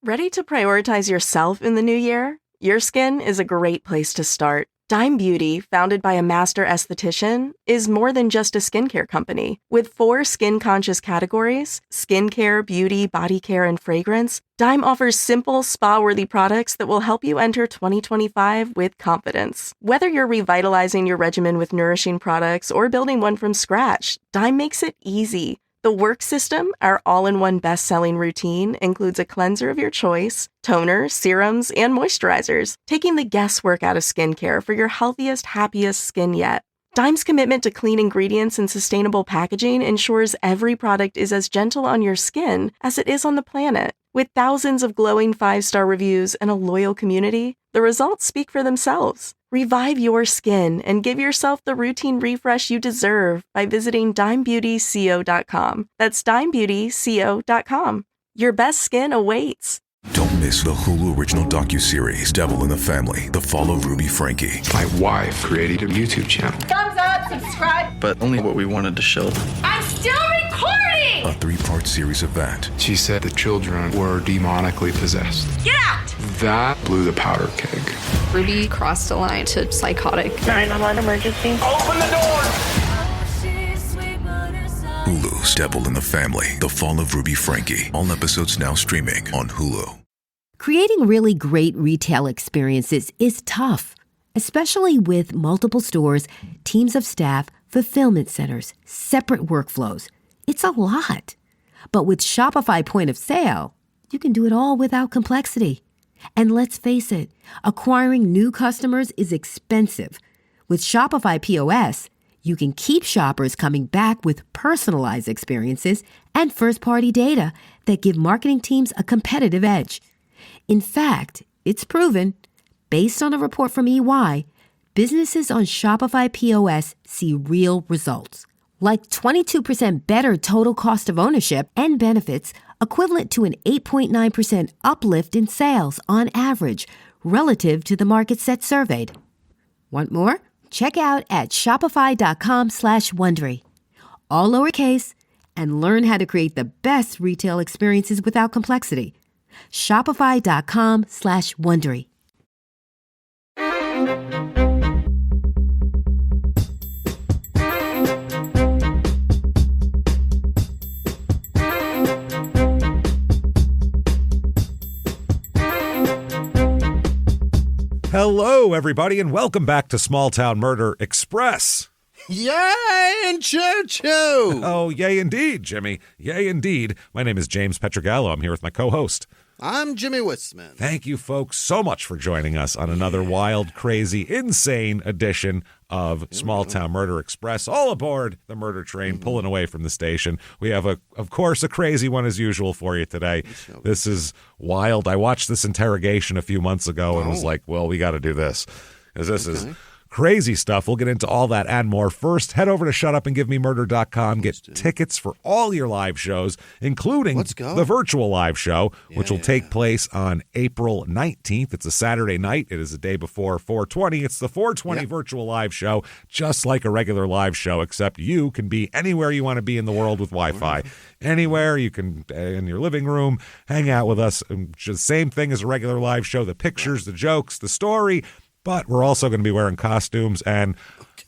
Ready to prioritize yourself in the new year? Your skin is a great place to start. Dime Beauty, founded by a master esthetician, is more than just a skincare company. With 4 skin-conscious categories, skincare, beauty, body care, and fragrance, Dime offers simple, spa-worthy products that will help you enter 2025 with confidence. Whether you're revitalizing your regimen with nourishing products or building one from scratch, Dime makes it easy. The Work System, our all-in-one best-selling routine, includes a cleanser of your choice, toners, serums, and moisturizers, taking the guesswork out of skincare for your healthiest, happiest skin yet. Dime's commitment to clean ingredients and sustainable packaging ensures every product is as gentle on your skin as it is on the planet. With thousands of glowing 5-star reviews and a loyal community, the results speak for themselves. Revive your skin and give yourself the routine refresh you deserve by visiting dimebeautyco.com. That's dimebeautyco.com. Your best skin awaits. Don't miss the Hulu original docuseries Devil in the Family, The Fall of Ruby Frankie. My wife created a YouTube channel. Thumbs up, subscribe. But only what we wanted to show them. I'm still recording! A 3-part series of that. She said the children were demonically possessed. Get out! That blew the powder keg. Ruby crossed a line to psychotic. 911 emergency. Open the door! Hulu's Devil in the Family, The Fall of Ruby Frankie. All episodes now streaming on Hulu. Creating really great retail experiences is tough, especially with multiple stores, teams of staff, fulfillment centers, separate workflows. It's a lot. But with Shopify Point of Sale, you can do it all without complexity. And let's face it, acquiring new customers is expensive. With Shopify POS, you can keep shoppers coming back with personalized experiences and first-party data that give marketing teams a competitive edge. In fact, it's proven, based on a report from EY, businesses on Shopify POS see real results, like 22% better total cost of ownership and benefits, equivalent to an 8.9% uplift in sales on average relative to the market set surveyed. Want more? Check out at shopify.com/Wondery. All lowercase, and learn how to create the best retail experiences without complexity. Shopify.com/Wondery. Hello, everybody, and welcome back to Small Town Murder Express. Yay and choo-choo! Oh, yay indeed, Jimmy. Yay indeed. My name is James Petrogallo. I'm here with my co-host. I'm Jimmy Wisman. Thank you, folks, so much for joining us on another wild, crazy, insane edition of Small Town Murder Express. All aboard the murder train, pulling away from the station. We have, of course, a crazy one as usual for you today. This is wild. I watched this interrogation a few months ago and was like, well, we got to do this. Because this is crazy stuff. We'll get into all that and more. First, head over to shutupandgivememurder.com. Get tickets for all your live shows, including the virtual live show, which will take place on April 19th. It's a Saturday night. It is the day before 420. It's the 420 virtual live show, just like a regular live show, except you can be anywhere you want to be in the world with Wi-Fi. Anywhere you can, in your living room, hang out with us. Just same thing as a regular live show. The pictures, the jokes, the story. But we're also going to be wearing costumes, and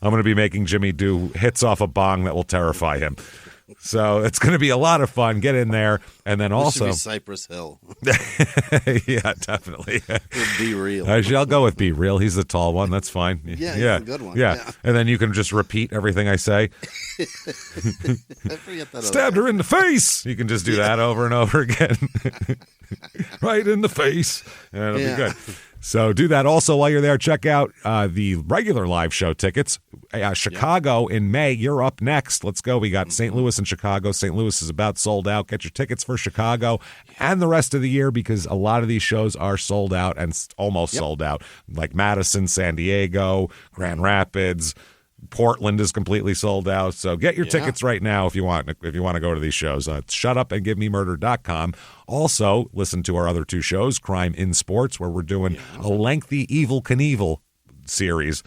I'm going to be making Jimmy do hits off a bong that will terrify him. So it's going to be a lot of fun. Get in there. And then also... This should be Cypress Hill. Yeah, definitely. Be Real. I'll go with Be Real. He's the tall one. That's fine. Yeah, he's a good one. Yeah. And then you can just repeat everything I say. I forget that. Stabbed her in the face. You can just do that over and over again. Right in the face. And it'll be good. So do that. Also, while you're there, check out the regular live show tickets. Chicago in May. You're up next. Let's go. We got St. Louis and Chicago. St. Louis is about sold out. Get your tickets for Chicago and the rest of the year because a lot of these shows are sold out and almost sold out. Like Madison, San Diego, Grand Rapids. Portland is completely sold out. So get your tickets right now if you want to go to these shows. It's shutupandgivememurder.com. Also, listen to our other 2 shows, Crime in Sports, where we're doing a lengthy Evel Knievel series.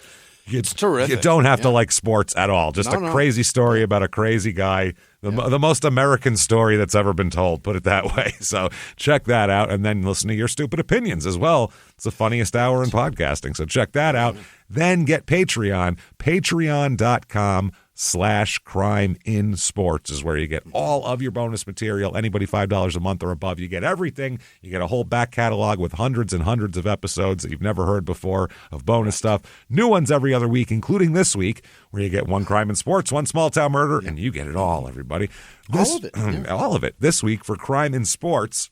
It's terrific. You don't have to like sports at all. Just a crazy story about a crazy guy The most American story that's ever been told, put it that way. So check that out, and then listen to your stupid opinions as well. It's the funniest hour in podcasting, so check that out. Then get Patreon. Patreon.com/CrimeInSports is where you get all of your bonus material. Anybody $5 a month or above, you get everything. You get a whole back catalog with hundreds and hundreds of episodes that you've never heard before of bonus stuff. New ones every other week, including this week, where you get one crime in sports, one small town murder, and you get it all, everybody. All of it. Yeah. All of it. This week for crime in sports,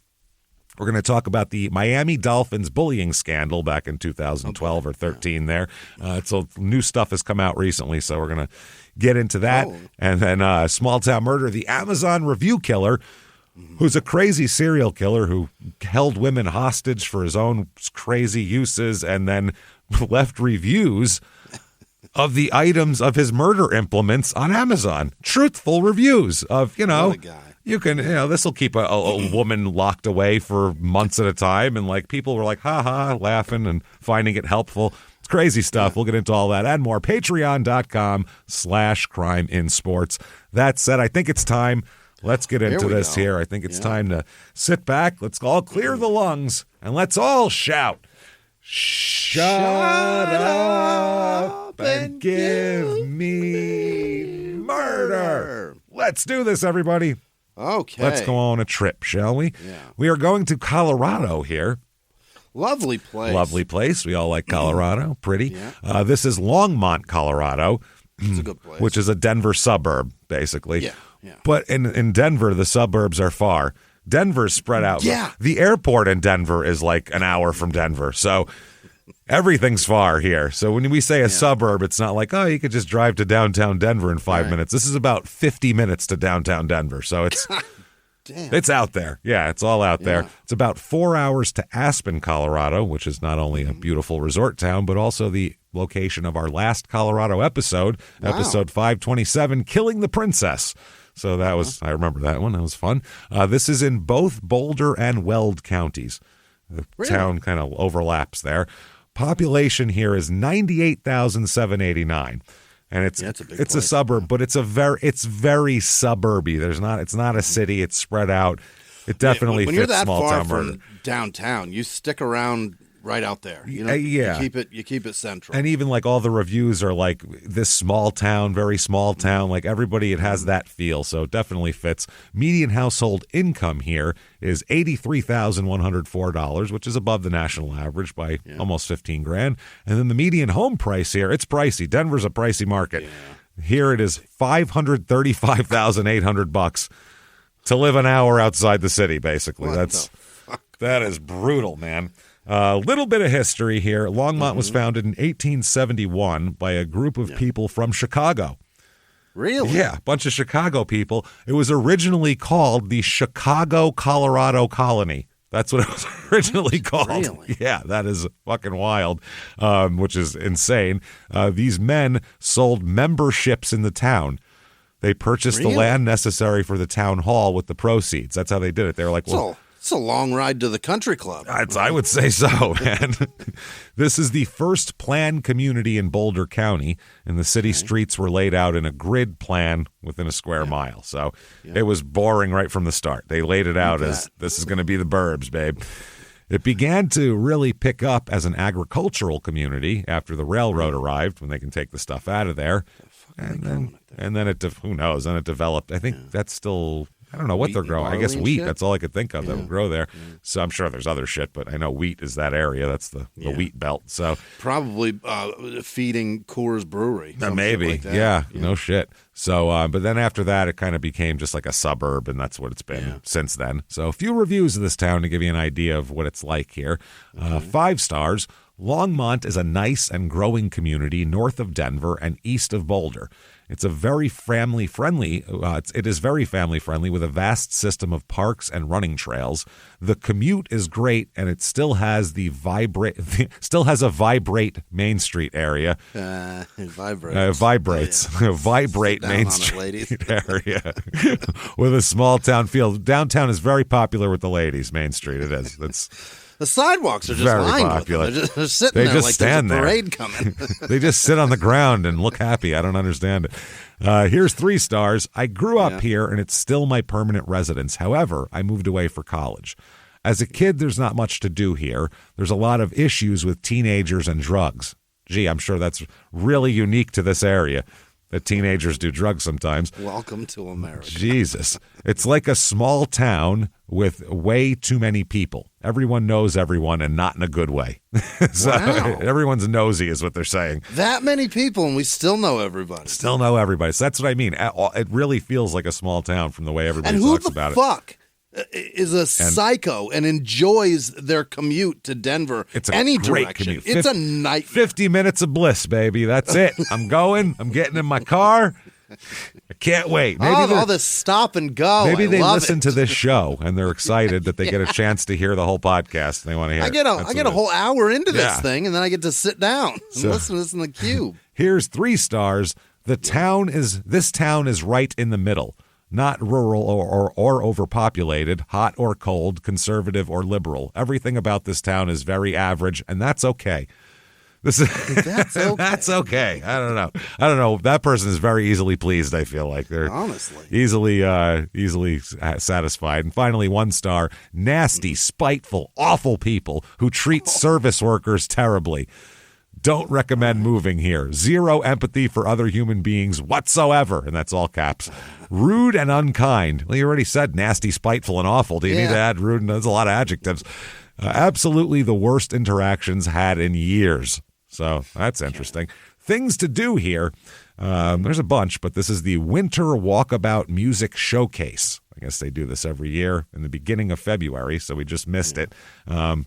we're going to talk about the Miami Dolphins bullying scandal back in 2012 or 13 there. So new stuff has come out recently, so we're going to get into that. And then small town murder, the Amazon review killer, who's a crazy serial killer who held women hostage for his own crazy uses and then left reviews of the items of his murder implements on Amazon. Truthful reviews of, What a guy. you can, this will keep a woman locked away for months at a time. And like people were like, ha, laughing and finding it helpful. It's crazy stuff. We'll get into all that and more. Patreon.com/CrimeInSports. That said, I think it's time. Let's get into this here. I think it's time to sit back. Let's all clear the lungs and let's all shout. Shut up and give me murder. Let's do this, everybody. Okay. Let's go on a trip, shall we? Yeah. We are going to Colorado here. Lovely place. Lovely place. We all like Colorado. Pretty. Yeah. This is Longmont, Colorado. It's a good place. Which is a Denver suburb, basically. Yeah. But in Denver, the suburbs are far. Denver's spread out. Yeah. The airport in Denver is like an hour from Denver. So everything's far here. So when we say a suburb, it's not like, you could just drive to downtown Denver in 5 minutes. This is about 50 minutes to downtown Denver. So it's it's out there. Yeah, it's all out there. It's about 4 hours to Aspen, Colorado, which is not only a beautiful resort town, but also the location of our last Colorado episode, episode 527, Killing the Princess. So that was, I remember that one. That was fun. This is in both Boulder and Weld counties. The town kind of overlaps there. Population here is 98,789. And it's a suburb, but it's very suburby. It's not a city. It's spread out. It definitely when fits you're that small far town murder. from downtown, you stick around right out there. You keep it central. And even like all the reviews are like this small town, very small town. Like everybody, it has that feel. So it definitely fits. Median household income here is $83,104, which is above the national average by almost 15 grand. And then the median home price here, it's pricey. Denver's a pricey market. Here it is $535,800 to live an hour outside the city, basically. That is brutal, man. A little bit of history here. Longmont was founded in 1871 by a group of people from Chicago. Really? Yeah, a bunch of Chicago people. It was originally called the Chicago, Colorado Colony. That's what it was originally called. Really? Yeah, that is fucking wild, which is insane. These men sold memberships in the town. They purchased the land necessary for the town hall with the proceeds. That's how they did it. They were like, well... It's a long ride to the country club. I would say so, man. This is the first planned community in Boulder County, and the city streets were laid out in a grid plan within a square mile. So it was boring right from the start. They laid it out as this is going to be the burbs, babe. It began to really pick up as an agricultural community after the railroad arrived, when they can take the stuff out of there. And then it, who knows, then it developed. I think that's still... I don't know what they're growing. I guess wheat. That's all I could think of that would grow there. So I'm sure there's other shit, but I know wheat is that area. That's the wheat belt. So probably feeding Coors Brewery. Maybe. Like that. No shit. So, but then after that, it kind of became just like a suburb, and that's what it's been since then. So a few reviews of this town to give you an idea of what it's like here. 5 stars. Longmont is a nice and growing community north of Denver and east of Boulder. It's a very family-friendly. It is very family-friendly with a vast system of parks and running trails. The commute is great, and it still has a vibrate Main Street area. It vibrates. Vibrate Main Street area with a small town feel. Downtown is very popular with the ladies. Main Street, it is. The sidewalks are just very lined popular. With them. They're sitting there just like stand there's a there. parade coming. They just sit on the ground and look happy. I don't understand it. it. Here's 3 stars. I grew up here, and it's still my permanent residence. However, I moved away for college. As a kid, there's not much to do here. There's a lot of issues with teenagers and drugs. Gee, I'm sure that's really unique to this area, that teenagers do drugs sometimes. Welcome to America. Jesus. It's like a small town with way too many people. Everyone knows everyone, and not in a good way. So wow. Everyone's nosy is what they're saying. That many people, and we still know everybody. Still know everybody. So that's what I mean. It really feels like a small town from the way everybody talks about it. And who the fuck is a psycho and enjoys their commute to Denver any direction? Commute. It's a nightmare. 50 minutes of bliss, baby. That's it. I'm going. I'm getting in my car. I can't wait. Maybe all this stop and go. Maybe they listen to this show and they're excited that they get a chance to hear the whole podcast. And they want to hear it. I get a whole hour into this thing, and then I get to sit down and listen to this in the cube. Here's 3 stars. This town is right in the middle. Not rural or overpopulated, hot or cold, conservative or liberal. Everything about this town is very average, and that's okay. That's okay. That's okay. I don't know. That person is very easily pleased, I feel like. They're honestly easily satisfied. And finally, 1 star, nasty, spiteful, awful people who treat service workers terribly. Don't recommend moving here. 0 empathy for other human beings whatsoever. And that's all caps. Rude and unkind. Well, you already said nasty, spiteful, and awful. Do you need to add rude? And there's a lot of adjectives. Absolutely the worst interactions had in years. So that's interesting. Things to do here. There's a bunch, but this is the Winter Walkabout Music Showcase. I guess they do this every year in the beginning of February, so we just missed it.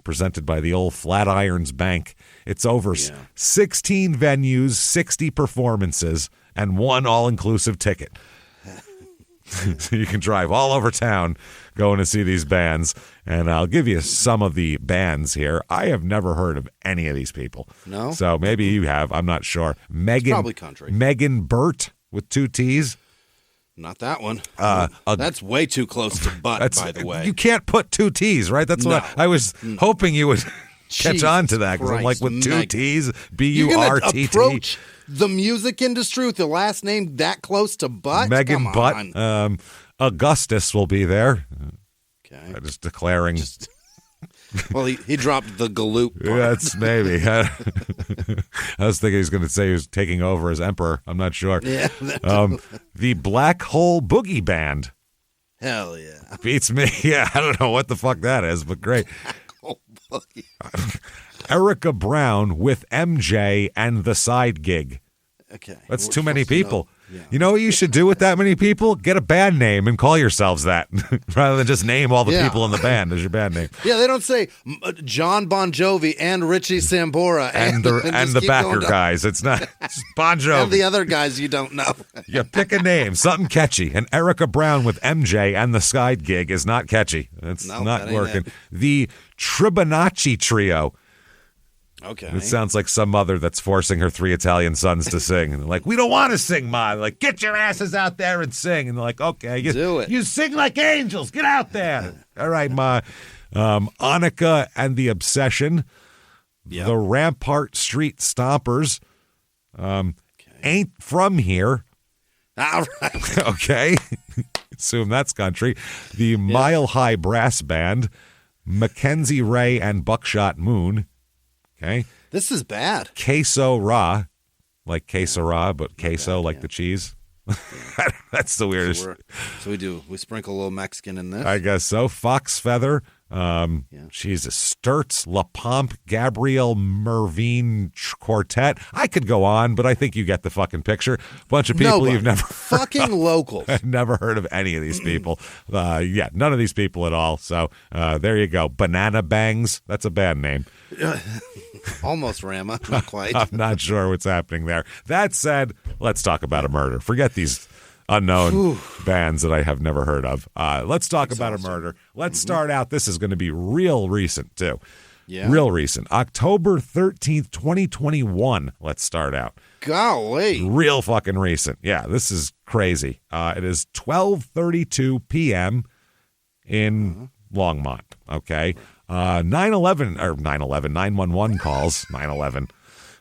Presented by the old Flatirons Bank. It's over 16 venues, 60 performances, and 1 all-inclusive ticket. So you can drive all over town going to see these bands. And I'll give you some of the bands here. I have never heard of any of these people. No? So maybe you have. I'm not sure. It's probably country. Megan Burt with 2 T's. Not that one. That's way too close to butt, by the way. You can't put 2 T's, right? That's what I was hoping you would catch on to that. Because I'm like, with 2 T's, B-U-R-T-T. You approach the music industry with the last name that close to butt? Megan Butt. Augustus will be there. Okay. Just declaring. Well, he dropped the galoot part. Yeah, that's maybe. I was thinking he's going to say he was taking over as emperor. I'm not sure. Yeah. The Black Hole Boogie Band. Hell yeah. Beats me. Yeah, I don't know what the fuck that is, but great. Black Hole Boogie. Erica Brown with MJ and the Side Gig. Okay. That's too many people. You know what you should do with that many people? Get a band name and call yourselves that rather than just name all the people in the band as your band name. Yeah, they don't say John Bon Jovi and Richie Sambora and the backer guys. It's not it's Bon Jovi. And the other guys you don't know. You pick a name, something catchy. And Erica Brown with MJ and the Side Gig is not catchy. It's not working. The Tribonacci Trio. Okay. It sounds like some mother that's forcing her 3 Italian sons to sing. And they're like, we don't want to sing, Ma. They're like, get your asses out there and sing. And they're like, okay. Do it. You sing like angels. Get out there. All right, Ma. Annika and the Obsession. Yep. The Rampart Street Stompers. Ain't From Here. All right. Okay. Assume that's country. The Mile High Brass Band. Mackenzie Ray and Buckshot Moon. Okay. This is bad. Queso Ra, like queso ra, but queso like the cheese. That's the weirdest. So we sprinkle a little Mexican in this. I guess so. Fox Feather. She's a Sturts, La Pompe, Gabrielle Mervine Quartet. I could go on, but I think you get the fucking picture. Bunch of people you've never fucking locals. I've never heard of any of these people. None of these people at all. So there you go. Banana Bangs. That's a band name. Almost Rama, not quite. I'm not sure what's happening there. That said, let's talk about a murder. Forget these unknown bands that I have never heard of. Let's talk about a murder. Let's start out. This is going to be real recent, too. Yeah. Real recent. October 13th, 2021. Let's start out. Golly. Real fucking recent. Yeah, this is crazy. It is 12:32 p.m. in Longmont. Okay. 911 calls. 911.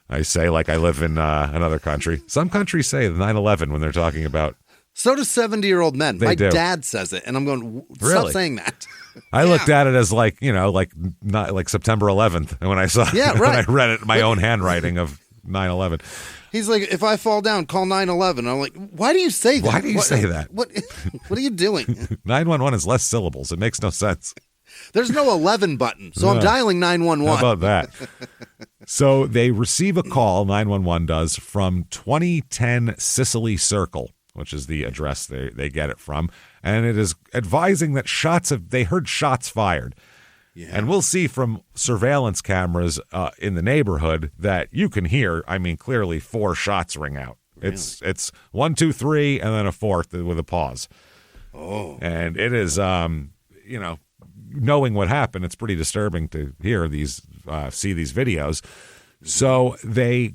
I say like I live in another country. Some countries say 9/11 when they're talking about. So do 70-year-old men. My do. dad says it, and I'm going, stop Really? saying that. I looked at it as like, not like September 11th. And when I saw Yeah, when right. I read it in my own handwriting of 9/11. He's like, if I fall down, call 911. I'm like, why do you say that? Why do you say that? What are you doing? 911 is less syllables. It makes no sense. There's no 11 button, so I'm dialing 911. How about that? So they receive a call, 911 does, from 2010 Sicily Circle, which is the address they get it from. And it is advising that they heard shots fired. Yeah. And we'll see from surveillance cameras in the neighborhood that you can hear, clearly 4 shots ring out. Really? It's 1, 2, 3, and then a 4th with a pause. Oh. And it is, knowing what happened, it's pretty disturbing to hear see these videos. So they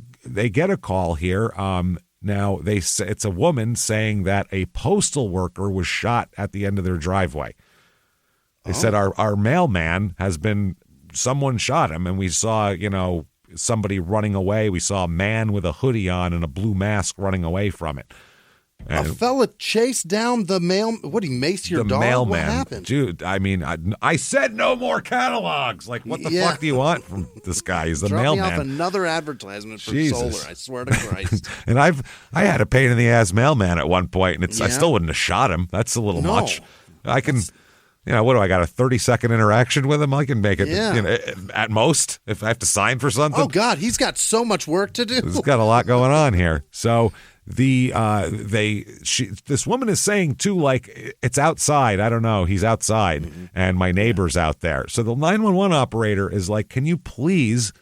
get a call here. Now it's a woman saying that a postal worker was shot at the end of their driveway. They said our mailman someone shot him, and we saw, somebody running away. We saw a man with a hoodie on and a blue mask running away from it. And a fella chased down the mail. What, he maced your dog? Mailman. What happened? Dude, I said no more catalogs. Like, what the fuck do you want from this guy? He's the mailman. mailman. Me off another advertisement for Jesus. solar. I swear to Christ. And I had a pain in the ass mailman at one point, and I still wouldn't have shot him. That's a little much. I can. What do I got, a 30-second interaction with him? I can make it, at most, if I have to sign for something. Oh, God, he's got so much work to do. He's got a lot going on here. So this woman is saying, too, like, it's outside. I don't know. He's outside, and my neighbor's out there. So the 911 operator is like, can you please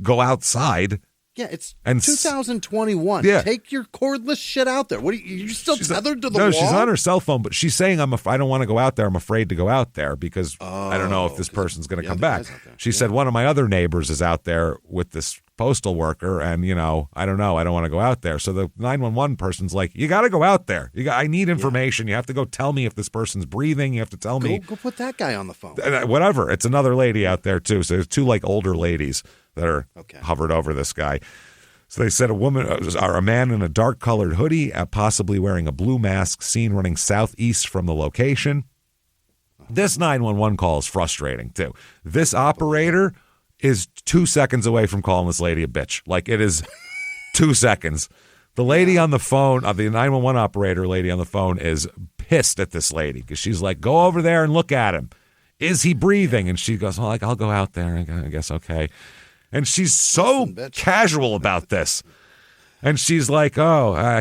go outside? Yeah, it's 2021. Yeah. Take your cordless shit out there. What are you're still tethered to the wall? wall? No, she's on her cell phone, but she's saying, I don't want to go out there. I'm afraid to go out there because I don't know if this person's going to come back. She said one of my other neighbors is out there with this postal worker, and, I don't know. I don't want to go out there. So the 911 person's like, you got to go out there. I need information. You have to go tell me if this person's breathing. You have to tell me. Go put that guy on the phone. Whatever. It's another lady out there, too. So there's 2, like, older ladies that are hovered over this guy. So they said a man in a dark-colored hoodie, possibly wearing a blue mask, seen running southeast from the location. This 911 call is frustrating, too. This operator is 2 seconds away from calling this lady a bitch. Like, it is 2 seconds. The lady on the phone, the 911 operator lady on the phone, is pissed at this lady because she's like, go over there and look at him. Is he breathing? And she goes, I'll go out there. I guess, okay. And she's so casual about this. And she's like,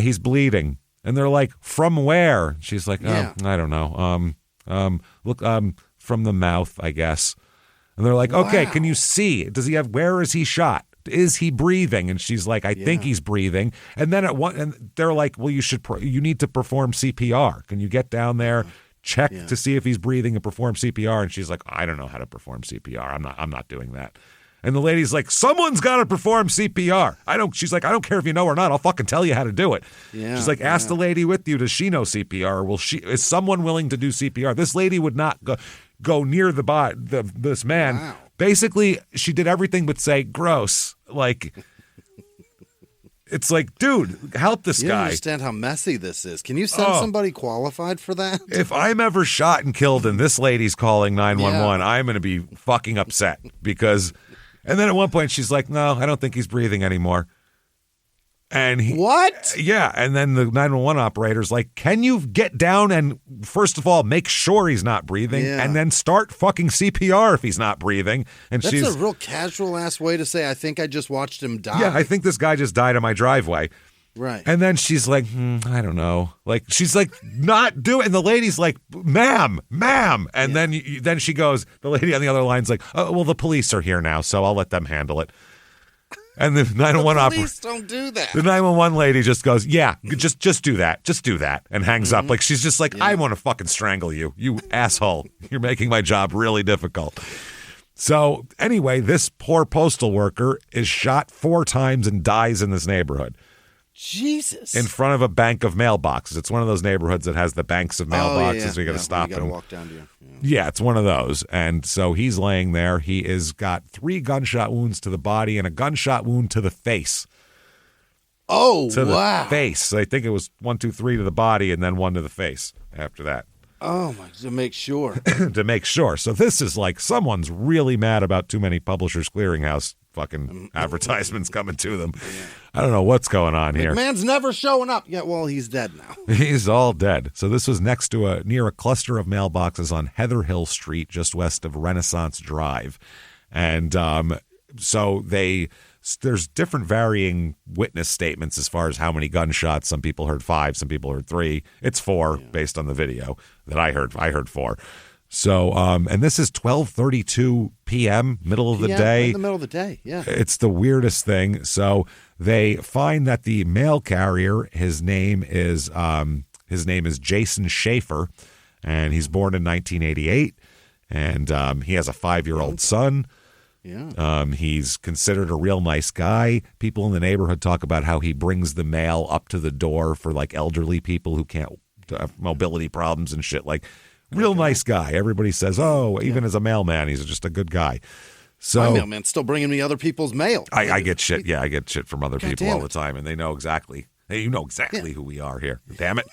he's bleeding. And they're like, from where? She's like, I don't know. Look, from the mouth, I guess. And they're like, okay, can you see? Where is he shot? Is he breathing? And she's like, I think he's breathing. And then and they're like, well, you need to perform CPR. Can you get down there, check to see if he's breathing and perform CPR? And she's like, I don't know how to perform CPR. I'm not doing that. And the lady's like, someone's got to perform CPR. She's like, I don't care if you know or not. I'll fucking tell you how to do it. Yeah, she's like, ask the lady with you. Does she know CPR? Or is someone willing to do CPR? This lady would not go near this man. Wow. Basically, she did everything but say, gross. Like, it's like, dude, help this guy. You understand how messy this is. Can you send somebody qualified for that? If I'm ever shot and killed and this lady's calling 911, I'm going to be fucking upset because... And then at one point she's like, no, I don't think he's breathing anymore. And what? Yeah. And then the 911 operator's like, can you get down and first of all, make sure he's not breathing and then start fucking CPR if he's not breathing. And That's a real casual ass way to say, I think I just watched him die. Yeah, I think this guy just died in my driveway. Right. And then she's like, I don't know. Like, she's like, not do it. And the lady's like, ma'am. And then she goes, the lady on the other line's like, oh, well, the police are here now, so I'll let them handle it. And the 911 operator. Police don't do that. The 911 lady just goes, yeah, just do that. Just do that. And hangs up. Like, she's just like, I want to fucking strangle you, you asshole. You're making my job really difficult. So anyway, this poor postal worker is shot 4 times and dies in this neighborhood. Jesus. In front of a bank of mailboxes. It's one of those neighborhoods that has the banks of mailboxes. So you got to stop and and walk down to you. Yeah, it's one of those. And so he's laying there. He has got 3 gunshot wounds to the body and a gunshot wound to the face. Oh, to wow. the face. So I think it was 1, 2, 3 to the body and then 1 to the face after that. Oh, my, to make sure. To make sure. So this is like someone's really mad about too many Publishers Clearinghouse fucking advertisements coming to them. Yeah. I don't know what's going on here. McMahon's never showing up. Yeah, well, he's dead now. He's all dead. So this was next to near a cluster of mailboxes on Heather Hill Street, just west of Renaissance Drive. And so there's different varying witness statements as far as how many gunshots. Some people heard 5, some people heard 3. It's 4 based on the video that I heard. I heard 4. So, and this is 12:32 p.m., middle of the day. In the middle of the day, yeah. It's the weirdest thing. So they find that the mail carrier, his name is Jason Schaefer, and he's born in 1988, and he has a 5-year-old son. Yeah. He's considered a real nice guy. People in the neighborhood talk about how he brings the mail up to the door for like elderly people who can't have mobility problems and shit. Like, real nice guy. Everybody says, even as a mailman, he's just a good guy. So my mailman's still bringing me other people's mail. I get shit. Yeah, I get shit from other people all the time, and they know exactly. Hey, you know exactly who we are here. Damn it.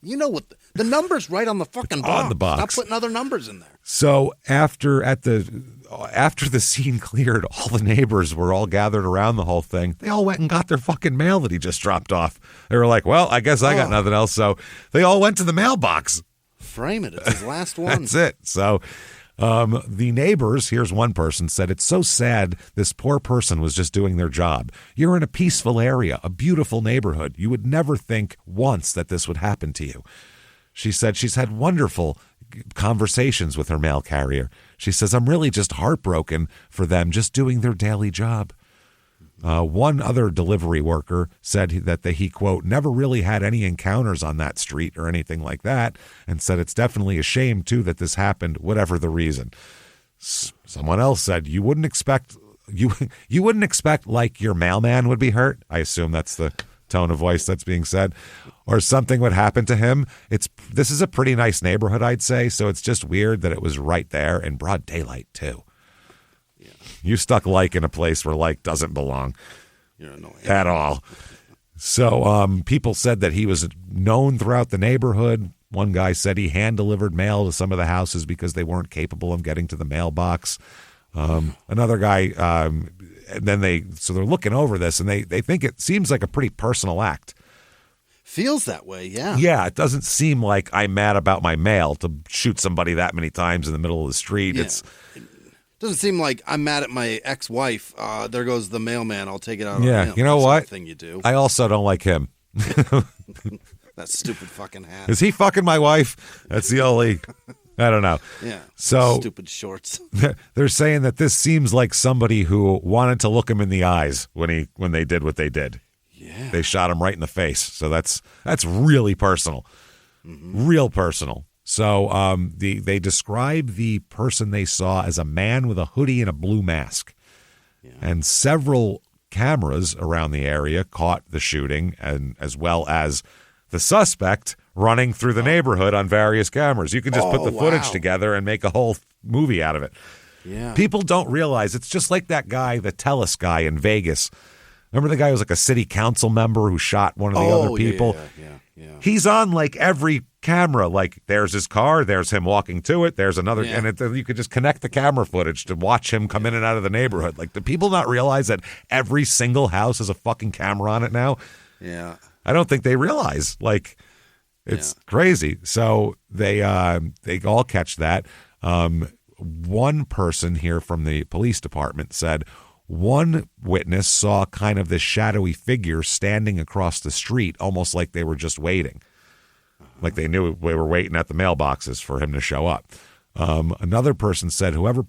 You know what? The number's right on the fucking box. On the box. Stop putting other numbers in there. So after the scene cleared, all the neighbors were all gathered around the whole thing. They all went and got their fucking mail that he just dropped off. They were like, well, I guess I got nothing else. So they all went to the mailbox. Frame it. It's his last one. That's it. So the neighbors, here's one person, said, it's so sad this poor person was just doing their job. You're in a peaceful area, a beautiful neighborhood. You would never think once that this would happen to you. She said she's had wonderful conversations with her mail carrier. She says, I'm really just heartbroken for them just doing their daily job. One other delivery worker said that he, quote, never really had any encounters on that street or anything like that, and said it's definitely a shame, too, that this happened, whatever the reason. Someone else said you wouldn't expect like your mailman would be hurt. I assume that's the tone of voice that's being said, or something would happen to him. This is a pretty nice neighborhood, I'd say, so it's just weird that it was right there in broad daylight, too. You stuck like in a place where like doesn't belong. You're annoying. At all. So people said that he was known throughout the neighborhood. One guy said he hand-delivered mail to some of the houses because they weren't capable of getting to the mailbox. Another guy, and then they're looking over this, and they think it seems like a pretty personal act. Feels that way, yeah. Yeah, it doesn't seem like I'm mad about my mail to shoot somebody that many times in the middle of the street. Yeah. Doesn't seem like I'm mad at my ex-wife. There goes the mailman. I'll take it out. Yeah, you know what? Thing you do. I also don't like him. That stupid fucking hat. Is he fucking my wife? That's the only. I don't know. Yeah. So stupid shorts. They're saying that this seems like somebody who wanted to look him in the eyes when they did what they did. Yeah. They shot him right in the face. So that's really personal. Mm-hmm. Real personal. So they describe the person they saw as a man with a hoodie and a blue mask. Yeah. And several cameras around the area caught the shooting, and as well as the suspect running through the neighborhood on various cameras. You can just put the footage together and make a whole movie out of it. Yeah. People don't realize it's just like that guy, the Telus guy in Vegas. Remember the guy who was like a city council member who shot one of the other people? Yeah. He's on like every camera. Like there's his car, there's him walking to it, there's another, and you could just connect the camera footage to watch him come in and out of the neighborhood. Like, do people not realize that every single house has a fucking camera on it now? Yeah. I don't think they realize. Like, it's crazy. So they all catch that. One person here from the police department said one witness saw kind of this shadowy figure standing across the street, almost like they were just waiting. Like they knew we were waiting at the mailboxes for him to show up. Another person said whoever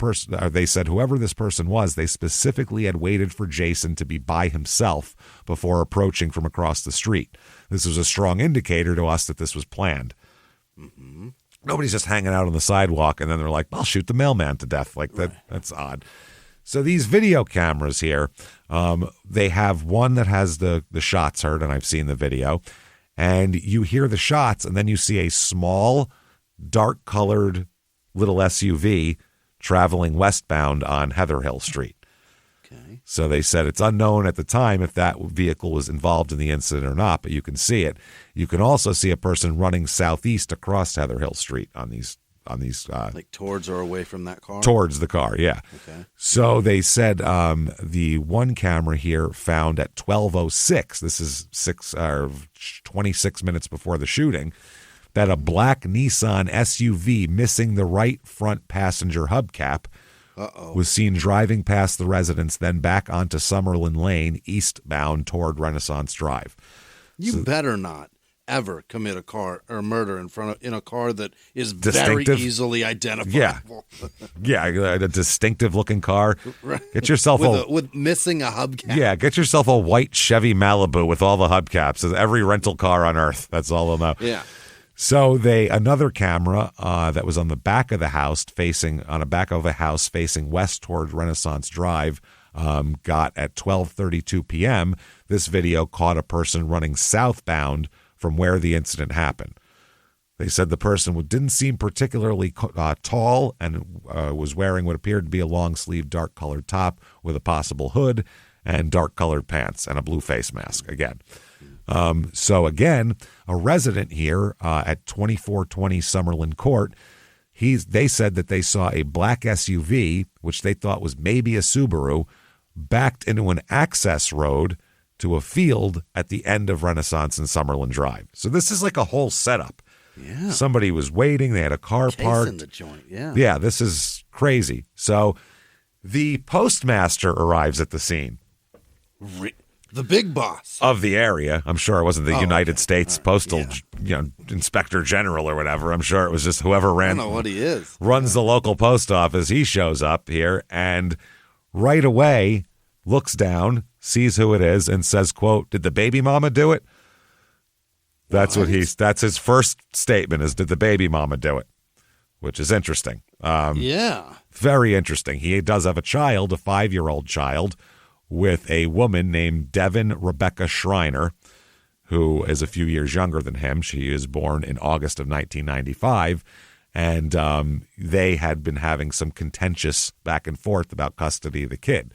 this person was, they specifically had waited for Jason to be by himself before approaching from across the street. This was a strong indicator to us that this was planned. Mm-hmm. Nobody's just hanging out on the sidewalk and then they're like, I'll shoot the mailman to death. Like that's odd. So these video cameras here, they have one that has the shots heard, and I've seen the video, and you hear the shots, and then you see a small, dark-colored little SUV traveling westbound on Heather Hill Street. Okay. So they said it's unknown at the time if that vehicle was involved in the incident or not, but you can see it. You can also see a person running southeast across Heather Hill Street on these like towards or away from that car? Towards the car, yeah. Okay. So they said the one camera here found at 12:06, this is 26 minutes before the shooting, that a black Nissan SUV missing the right front passenger hubcap was seen driving past the residence, then back onto Summerlin Lane, eastbound toward Renaissance Drive. You better not ever commit a murder in a car that is Distinctive. very easily identifiable. Yeah, a distinctive looking car. Right. Get yourself with missing a hubcap. Yeah, get yourself a white Chevy Malibu with all the hubcaps. Every rental car on earth. That's all they'll know. Yeah. So another camera that was on the back of the house facing west toward Renaissance Drive got at 12:32 p.m. This video caught a person running southbound from where the incident happened. They said the person didn't seem particularly tall and was wearing what appeared to be a long-sleeved dark-colored top with a possible hood and dark-colored pants and a blue face mask again. So again, a resident here at 2420 Summerlin Court, they said that they saw a black SUV, which they thought was maybe a Subaru, backed into an access road to a field at the end of Renaissance and Summerlin Drive. So this is like a whole setup. Yeah. Somebody was waiting. They had a car parked. In the joint. Yeah. Yeah, this is crazy. So the postmaster arrives at the scene. The big boss of the area. I'm sure it wasn't the United States Postal, Inspector General or whatever. I'm sure it was just whoever I don't know what he is. runs the local post office. He shows up here and right away looks down, sees who it is, and says, "quote Did the baby mama do it?" That's that's his first statement is, "Did the baby mama do it?" Which is interesting. Yeah, very interesting. He does have a child, a 5-year-old child, with a woman named Devin Rebecca Schreiner, who is a few years younger than him. She is born in August of 1995, and they had been having some contentious back and forth about custody of the kid.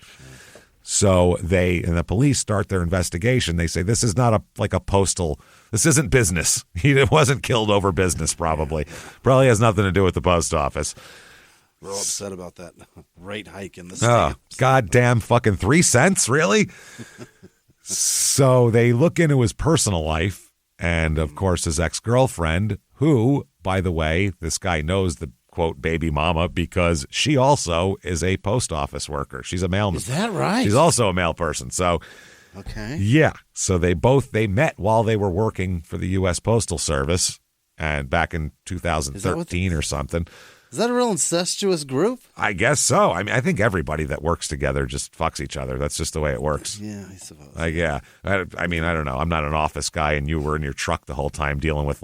So the police start their investigation. They say this is not a postal. This isn't business. He wasn't killed over business. Probably has nothing to do with the post office. We're all upset about that rate hike in the stamps. Goddamn fucking 3 cents, really? So they look into his personal life, and of course his ex-girlfriend, who, by the way, this guy knows the quote baby mama because she also is a post office worker. She's a mailman. Is that right? She's also a mail person. So okay. Yeah. So they met while they were working for the U.S. Postal Service, and back in 2013 or something. Is that a real incestuous group? I guess so. I mean, I think everybody that works together just fucks each other. That's just the way it works. Yeah, I suppose. Yeah. I mean, I don't know. I'm not an office guy, and you were in your truck the whole time dealing with,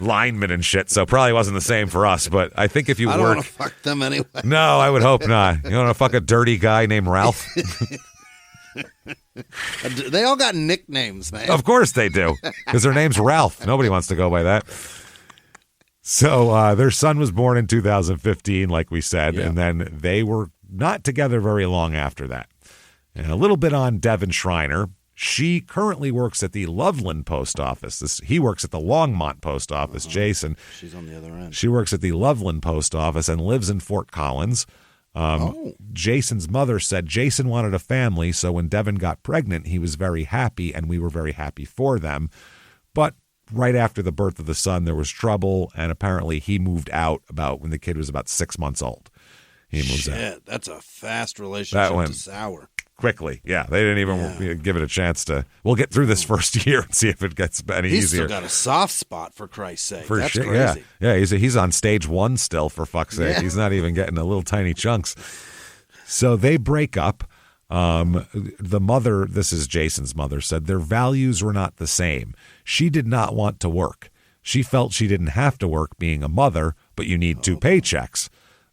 linemen and shit, so probably wasn't the same for us. But I think if you I work... don't want to fuck them anyway. No, I would hope not. You want to fuck a dirty guy named Ralph? They all got nicknames, man. Of course they do, because their name's Ralph. Nobody wants to go by that. So their son was born in 2015, like we said, and then they were not together very long after that. And a little bit on Devin Schreiner. She currently works at the Loveland Post Office. He works at the Longmont Post Office, Jason. She's on the other end. She works at the Loveland Post Office and lives in Fort Collins. Jason's mother said Jason wanted a family, so when Devin got pregnant, he was very happy, and we were very happy for them. But right after the birth of the son, there was trouble, and apparently he moved out when the kid was about 6 months old. He moves out. That's a fast relationship to sour. Quickly, yeah. They didn't even give it a chance to. We'll get through this first year and see if it gets any He's easier. Still got a soft spot, for Christ's sake. For That's sure, crazy. Yeah. He's on stage 1 still, for fuck's sake. Yeah. He's not even getting the little tiny chunks. So they break up. The mother, this is Jason's mother, said their values were not the same. She did not want to work. She felt she didn't have to work being a mother, but you need 2 paychecks.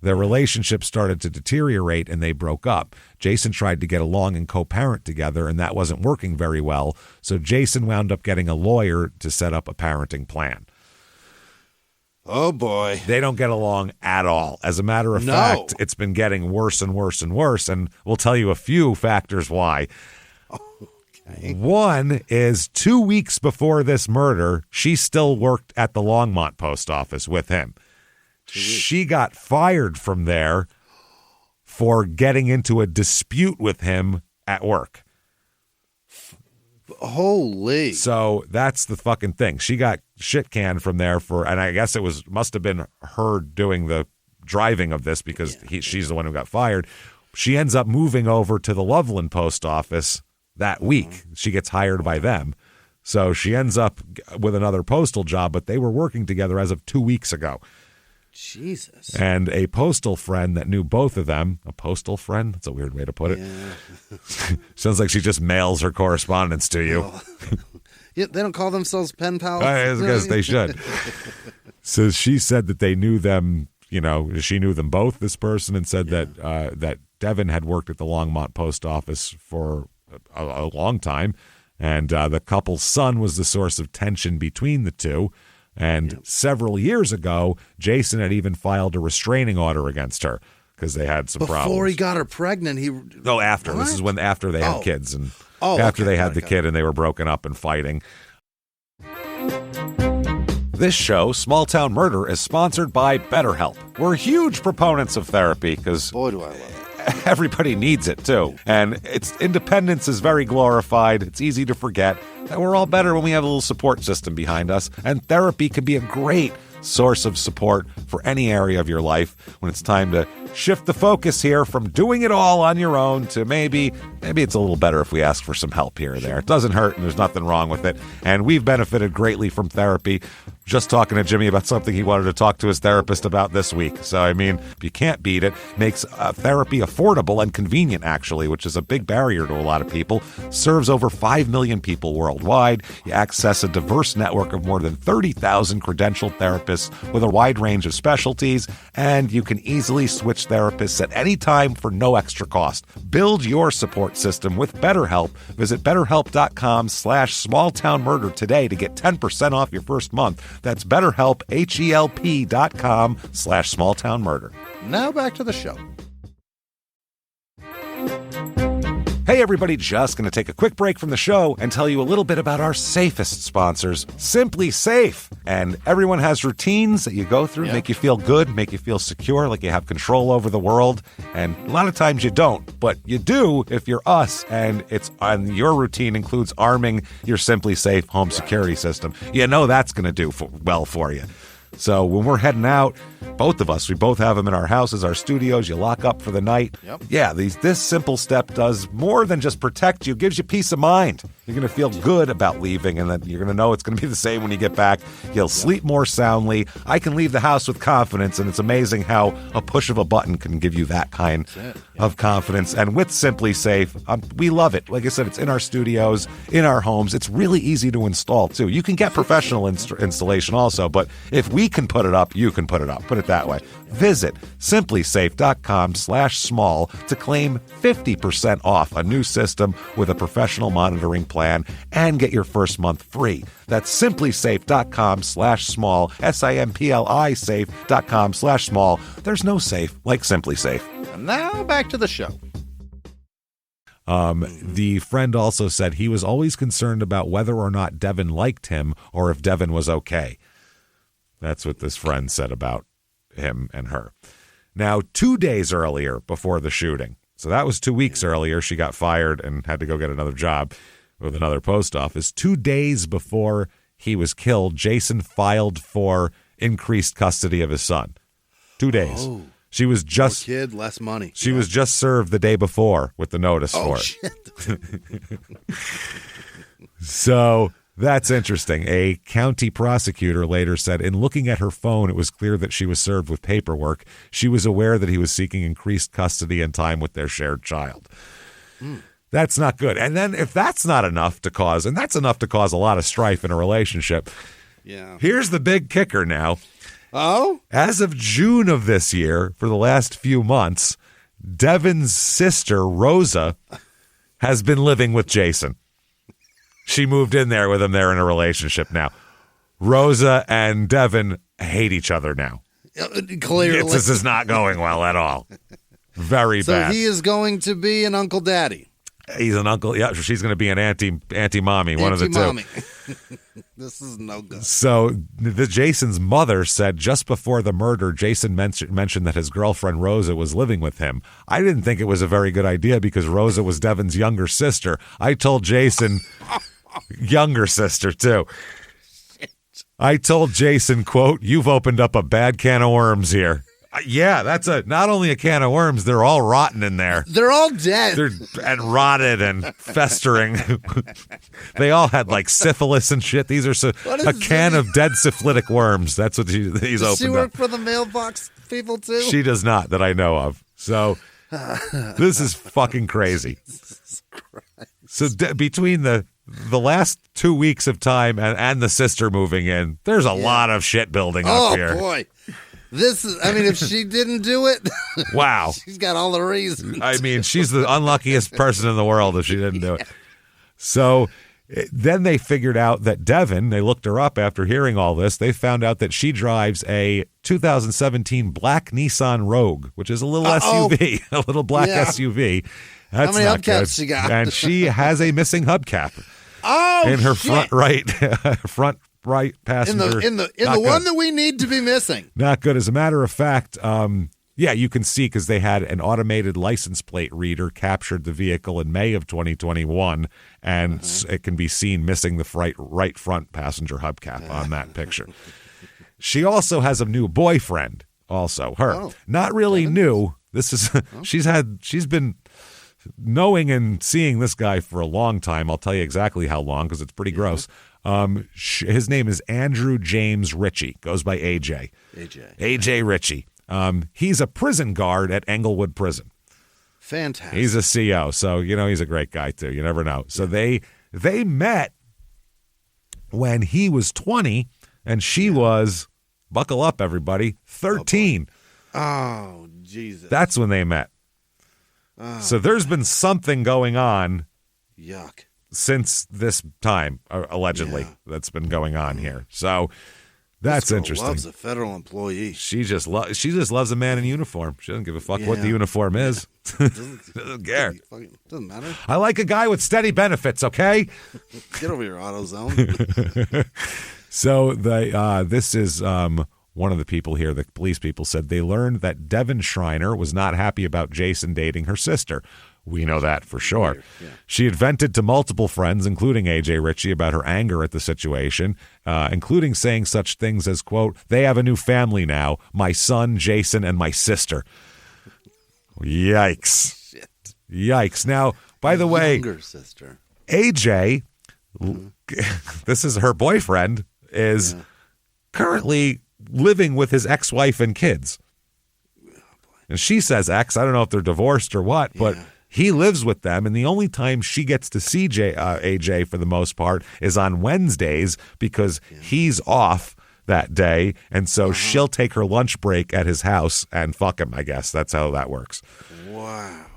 Their relationship started to deteriorate and they broke up. Jason tried to get along and co-parent together, and that wasn't working very well. So Jason wound up getting a lawyer to set up a parenting plan. Oh, boy. They don't get along at all. As a matter of fact, it's been getting worse and worse and worse, and we'll tell you a few factors why. Okay. One is 2 weeks before this murder, she still worked at the Longmont post office with him. She got fired from there for getting into a dispute with him at work. Holy. So that's the fucking thing. She got shit canned from there and I guess must have been her doing the driving of this because she's the one who got fired. She ends up moving over to the Loveland post office that week. She gets hired by them. So she ends up with another postal job, but they were working together as of 2 weeks ago. Jesus. And a postal friend that knew both of them, a postal friend? That's a weird way to put it. Yeah. Sounds like she just mails her correspondence to you. Yeah, they don't call themselves pen pals. I guess they should. So she said that they knew them, she knew them both, this person, and said that Devin had worked at the Longmont post office for a long time. And the couple's son was the source of tension between the two. And several years ago, Jason had even filed a restraining order against her because they had some problems. Before he got her pregnant, after. What? This is after they had kids. And after they had the kid and they were broken up and fighting. This show, Small Town Murder, is sponsored by BetterHelp. We're huge proponents of therapy because... Boy, do I love it. Everybody needs it, too. And its independence is very glorified. It's easy to forget that we're all better when we have a little support system behind us. And therapy can be a great source of support for any area of your life when it's time to shift the focus here from doing it all on your own to maybe it's a little better if we ask for some help here or there. It doesn't hurt and there's nothing wrong with it. And we've benefited greatly from therapy. Just talking to Jimmy about something he wanted to talk to his therapist about this week. So, I mean, you can't beat it. Makes therapy affordable and convenient, actually, which is a big barrier to a lot of people. Serves over 5 million people worldwide. You access a diverse network of more than 30,000 credentialed therapists with a wide range of specialties. And you can easily switch therapists at any time for no extra cost. Build your support system with BetterHelp. Visit BetterHelp.com/smalltownmurder today to get 10% off your first month. That's BetterHelp, HELP.com/smalltownmurder. Now back to the show. Hey everybody, just going to take a quick break from the show and tell you a little bit about our safest sponsors, Simply Safe. And everyone has routines that you go through, make you feel good, make you feel secure, like you have control over the world. And a lot of times you don't, but you do if you're us. And your routine includes arming your Simply Safe home security system. You know that's going to do well for you. So when we're heading out, both of us, we both have them in our houses, our studios, you lock up for the night. Yep. Yeah, this simple step does more than just protect you, gives you peace of mind. You're going to feel good about leaving, and then you're going to know it's going to be the same when you get back. You'll sleep more soundly. I can leave the house with confidence, and it's amazing how a push of a button can give you that kind of confidence. And with Simply Safe, we love it. Like I said, it's in our studios, in our homes. It's really easy to install, too. You can get professional installation also, but if we can put it up, you can put it up. Put it that way. Visit simplysafe.com/small to claim 50% off a new system with a professional monitoring plan and get your first month free. That's simplysafe.com/small, SIMPLI safe.com/small. There's no safe like Simply Safe. And now back to the show. The friend also said he was always concerned about whether or not Devin liked him or if Devin was okay. That's what this friend said about him and her. Now, 2 days earlier before the shooting, so that was 2 weeks earlier, she got fired and had to go get another job with another post office. 2 days before he was killed, Jason filed for increased custody of his son. 2 days. Oh. She was just... More kid, less money. She was just served the day before with the notice for it. Shit. So... that's interesting. A county prosecutor later said, in looking at her phone, it was clear that she was served with paperwork. She was aware that he was seeking increased custody and time with their shared child. That's not good. And then if that's not enough to cause, and that's enough to cause a lot of strife in a relationship, here's the big kicker now. Oh? As of June of this year, for the last few months, Devin's sister, Rosa, has been living with Jason. She moved in there with him. They're in a relationship now. Rosa and Devin hate each other now. Clearly. This is not going well at all. Very bad. So he is going to be an Uncle Daddy. He's an uncle. Yeah, she's going to be an auntie mommy, one of the two. This is no good. So Jason's mother said just before the murder, Jason mentioned that his girlfriend Rosa was living with him. I didn't think it was a very good idea because Rosa was Devin's younger sister. I told Jason, younger sister too. I told Jason, quote, "You've opened up a bad can of worms here." Yeah, that's not only a can of worms, they're all rotten in there. They're all dead. And rotted and festering. They all had like syphilis and shit. These are a can of dead syphilitic worms. That's what he's opened up. Does she work for the mailbox people too? She does not, that I know of. So this is fucking crazy. Jesus Christ. So between the last 2 weeks of time and the sister moving in, there's a lot of shit building up here. Oh, boy. If she didn't do it, wow. She's got all the reasons. I mean, she's the unluckiest person in the world if she didn't do it. So then they figured out that Devin, they looked her up after hearing all this, they found out that she drives a 2017 black Nissan Rogue, which is a little SUV, a little black SUV. That's how many not hubcaps good. she got? And she has a missing hubcap. Oh, in her shit. front right passenger. In the one that we need to be missing. Not good. As a matter of fact, you can see because they had an automated license plate reader captured the vehicle in May of 2021, and it can be seen missing the right front passenger hubcap on that picture. She also has a new boyfriend. Also, her not really new. This is she's been knowing and seeing this guy for a long time. I'll tell you exactly how long because it's pretty gross. His name is Andrew James Ritchie. Goes by AJ. AJ Ritchie. He's a prison guard at Englewood Prison. Fantastic. He's a CO, so he's a great guy too. You never know. So they met when he was 20 and she was, buckle up everybody, 13. Oh, Jesus. That's when they met. So there's been something going on. Yuck. Since this time, allegedly, that's been going on here. So that's interesting. Loves a federal employee. She just loves a man in uniform. She doesn't give a fuck what the uniform is. Doesn't care. Doesn't matter. I like a guy with steady benefits. Okay. Get over your AutoZone. So this is one of the people here. The police people said they learned that Devin Schreiner was not happy about Jason dating her sister. We know that for sure. Yeah. She had vented to multiple friends, including AJ Ritchie, about her anger at the situation, including saying such things as, quote, "They have a new family now, my son, Jason, and my sister." Yikes. Shit. Yikes. Now, by the way, younger sister. AJ, this is her boyfriend, is currently living with his ex-wife and kids. And she says ex. I don't know if they're divorced or what, but he lives with them, and the only time she gets to see AJ for the most part is on Wednesdays because he's off that day, and so she'll take her lunch break at his house and fuck him, I guess. That's how that works. Wow.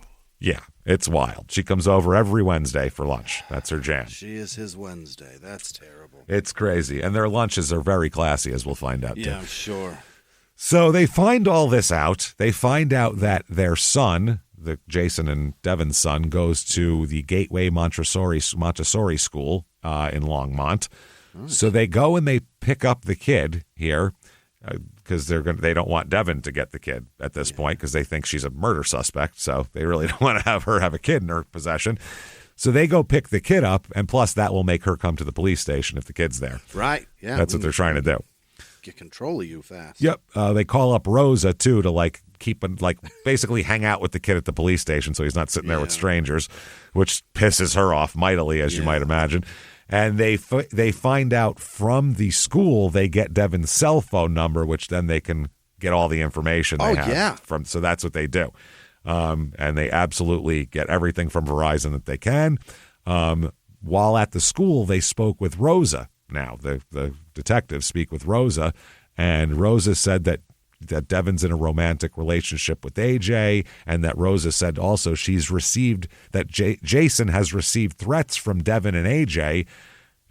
Yeah, it's wild. She comes over every Wednesday for lunch. That's her jam. She is his Wednesday. That's terrible. It's crazy, and their lunches are very classy, as we'll find out, too. Yeah, I'm sure. So they find all this out. They find out that their son, the Jason and Devin's son, goes to the Gateway Montessori School in Longmont. So they go and they pick up the kid here because they don't want Devin to get the kid at this point because they think she's a murder suspect. So they really don't want to have her have a kid in her possession. So they go pick the kid up, and plus that will make her come to the police station if the kid's there. Right. Yeah. That's what they're trying to do. Get control of you fast. Yep. They call up Rosa too to basically hang out with the kid at the police station so he's not sitting there with strangers, which pisses her off mightily, as you might imagine. And they find out from the school, they get Devin's cell phone number, which then they can get all the information they have from. So that's what they do. And they absolutely get everything from Verizon that they can. While at the school, they spoke with Rosa. Now, the detectives speak with Rosa, And Rosa said that Devin's in a romantic relationship with AJ, and that Rosa said also she's received that Jason has received threats from Devin and AJ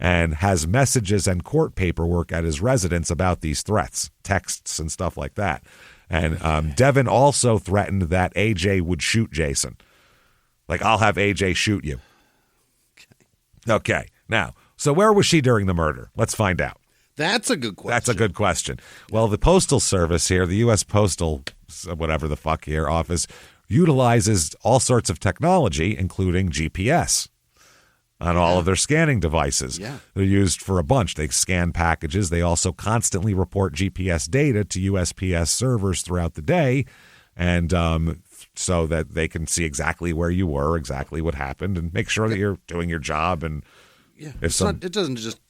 and has messages and court paperwork at his residence about these threats, texts and stuff like that. And Devin also threatened that AJ would shoot Jason. Like, I'll have AJ shoot you. Okay. Now, so where was she during the murder? Let's find out. That's a good question. That's a good question. Well, the Postal Service here, the U.S. Postal, whatever the fuck here, office, utilizes all sorts of technology, including GPS, on all of their scanning devices. Yeah. They're used for a bunch. They scan packages. They also constantly report GPS data to USPS servers throughout the day, and so that they can see exactly where you were, exactly what happened, and make sure that you're doing your job. And yeah, it doesn't just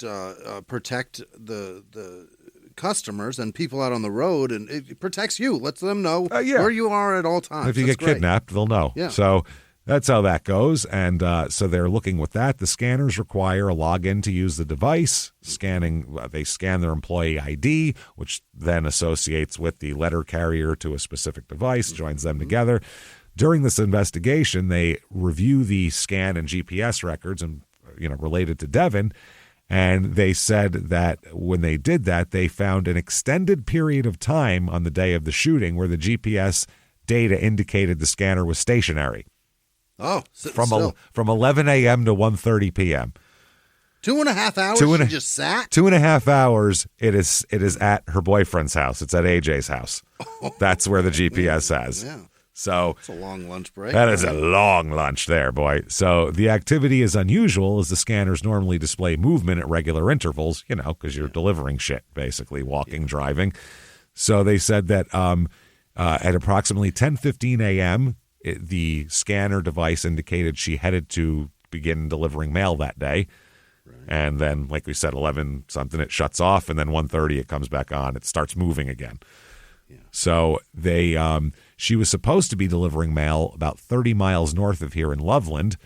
protect the customers and people out on the road, and it protects you. Lets them know where you are at all times. If you get kidnapped, they'll know. Yeah. So that's how that goes. And so they're looking with that. The scanners require a login to use the device. They scan their employee ID, which then associates with the letter carrier to a specific device, joins them together. During this investigation, they review the scan and GPS records and related to Devin, and they said that when they did that, they found an extended period of time on the day of the shooting where the GPS data indicated the scanner was stationary. Oh, from 11 a.m. to 1:30 p.m. 2.5 hours. She just sat. 2.5 hours. It is at her boyfriend's house. It's at AJ's house. That's where the GPS has. Yeah. So it's a long lunch break. That is a long lunch there, boy. So the activity is unusual as the scanners normally display movement at regular intervals, because you're delivering shit, basically, walking, driving. So they said that at approximately 10:15 a.m., the scanner device indicated she headed to begin delivering mail that day. Right. And then, like we said, 11 something, it shuts off, and then 1:30 it comes back on. It starts moving again. Yeah. So she was supposed to be delivering mail about 30 miles north of here in Loveland,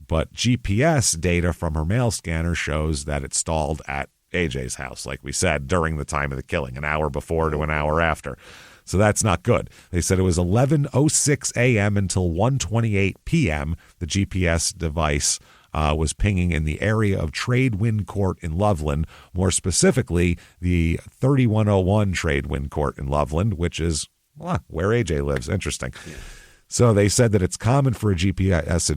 but GPS data from her mail scanner shows that it stalled at AJ's house, like we said, during the time of the killing, an hour before to an hour after. So that's not good. They said it was 11:06 a.m. until 1:28 p.m. The GPS device was pinging in the area of Tradewind Court in Loveland, more specifically the 3101 Tradewind Court in Loveland, which is where AJ lives. Interesting. Yeah. So they said that it's common for a GPS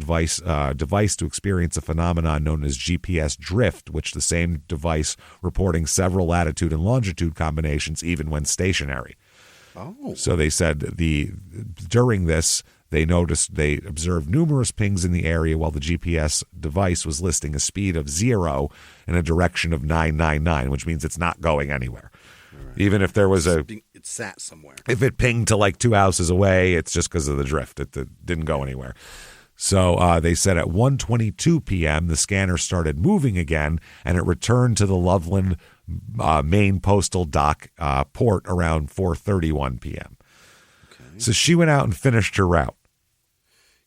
device to experience a phenomenon known as GPS drift, which the same device reporting several latitude and longitude combinations even when stationary. Oh. So they said during this, they observed numerous pings in the area while the GPS device was listing a speed of 0 in a direction of 999, which means it's not going anywhere. Right. Even if there was it sat somewhere. If it pinged to like 2 houses away, it's just because of the drift. It didn't go anywhere. So they said at 1:22 p.m., the scanner started moving again, and it returned to the Loveland main postal dock port around 4:31 p.m. Okay. So she went out and finished her route.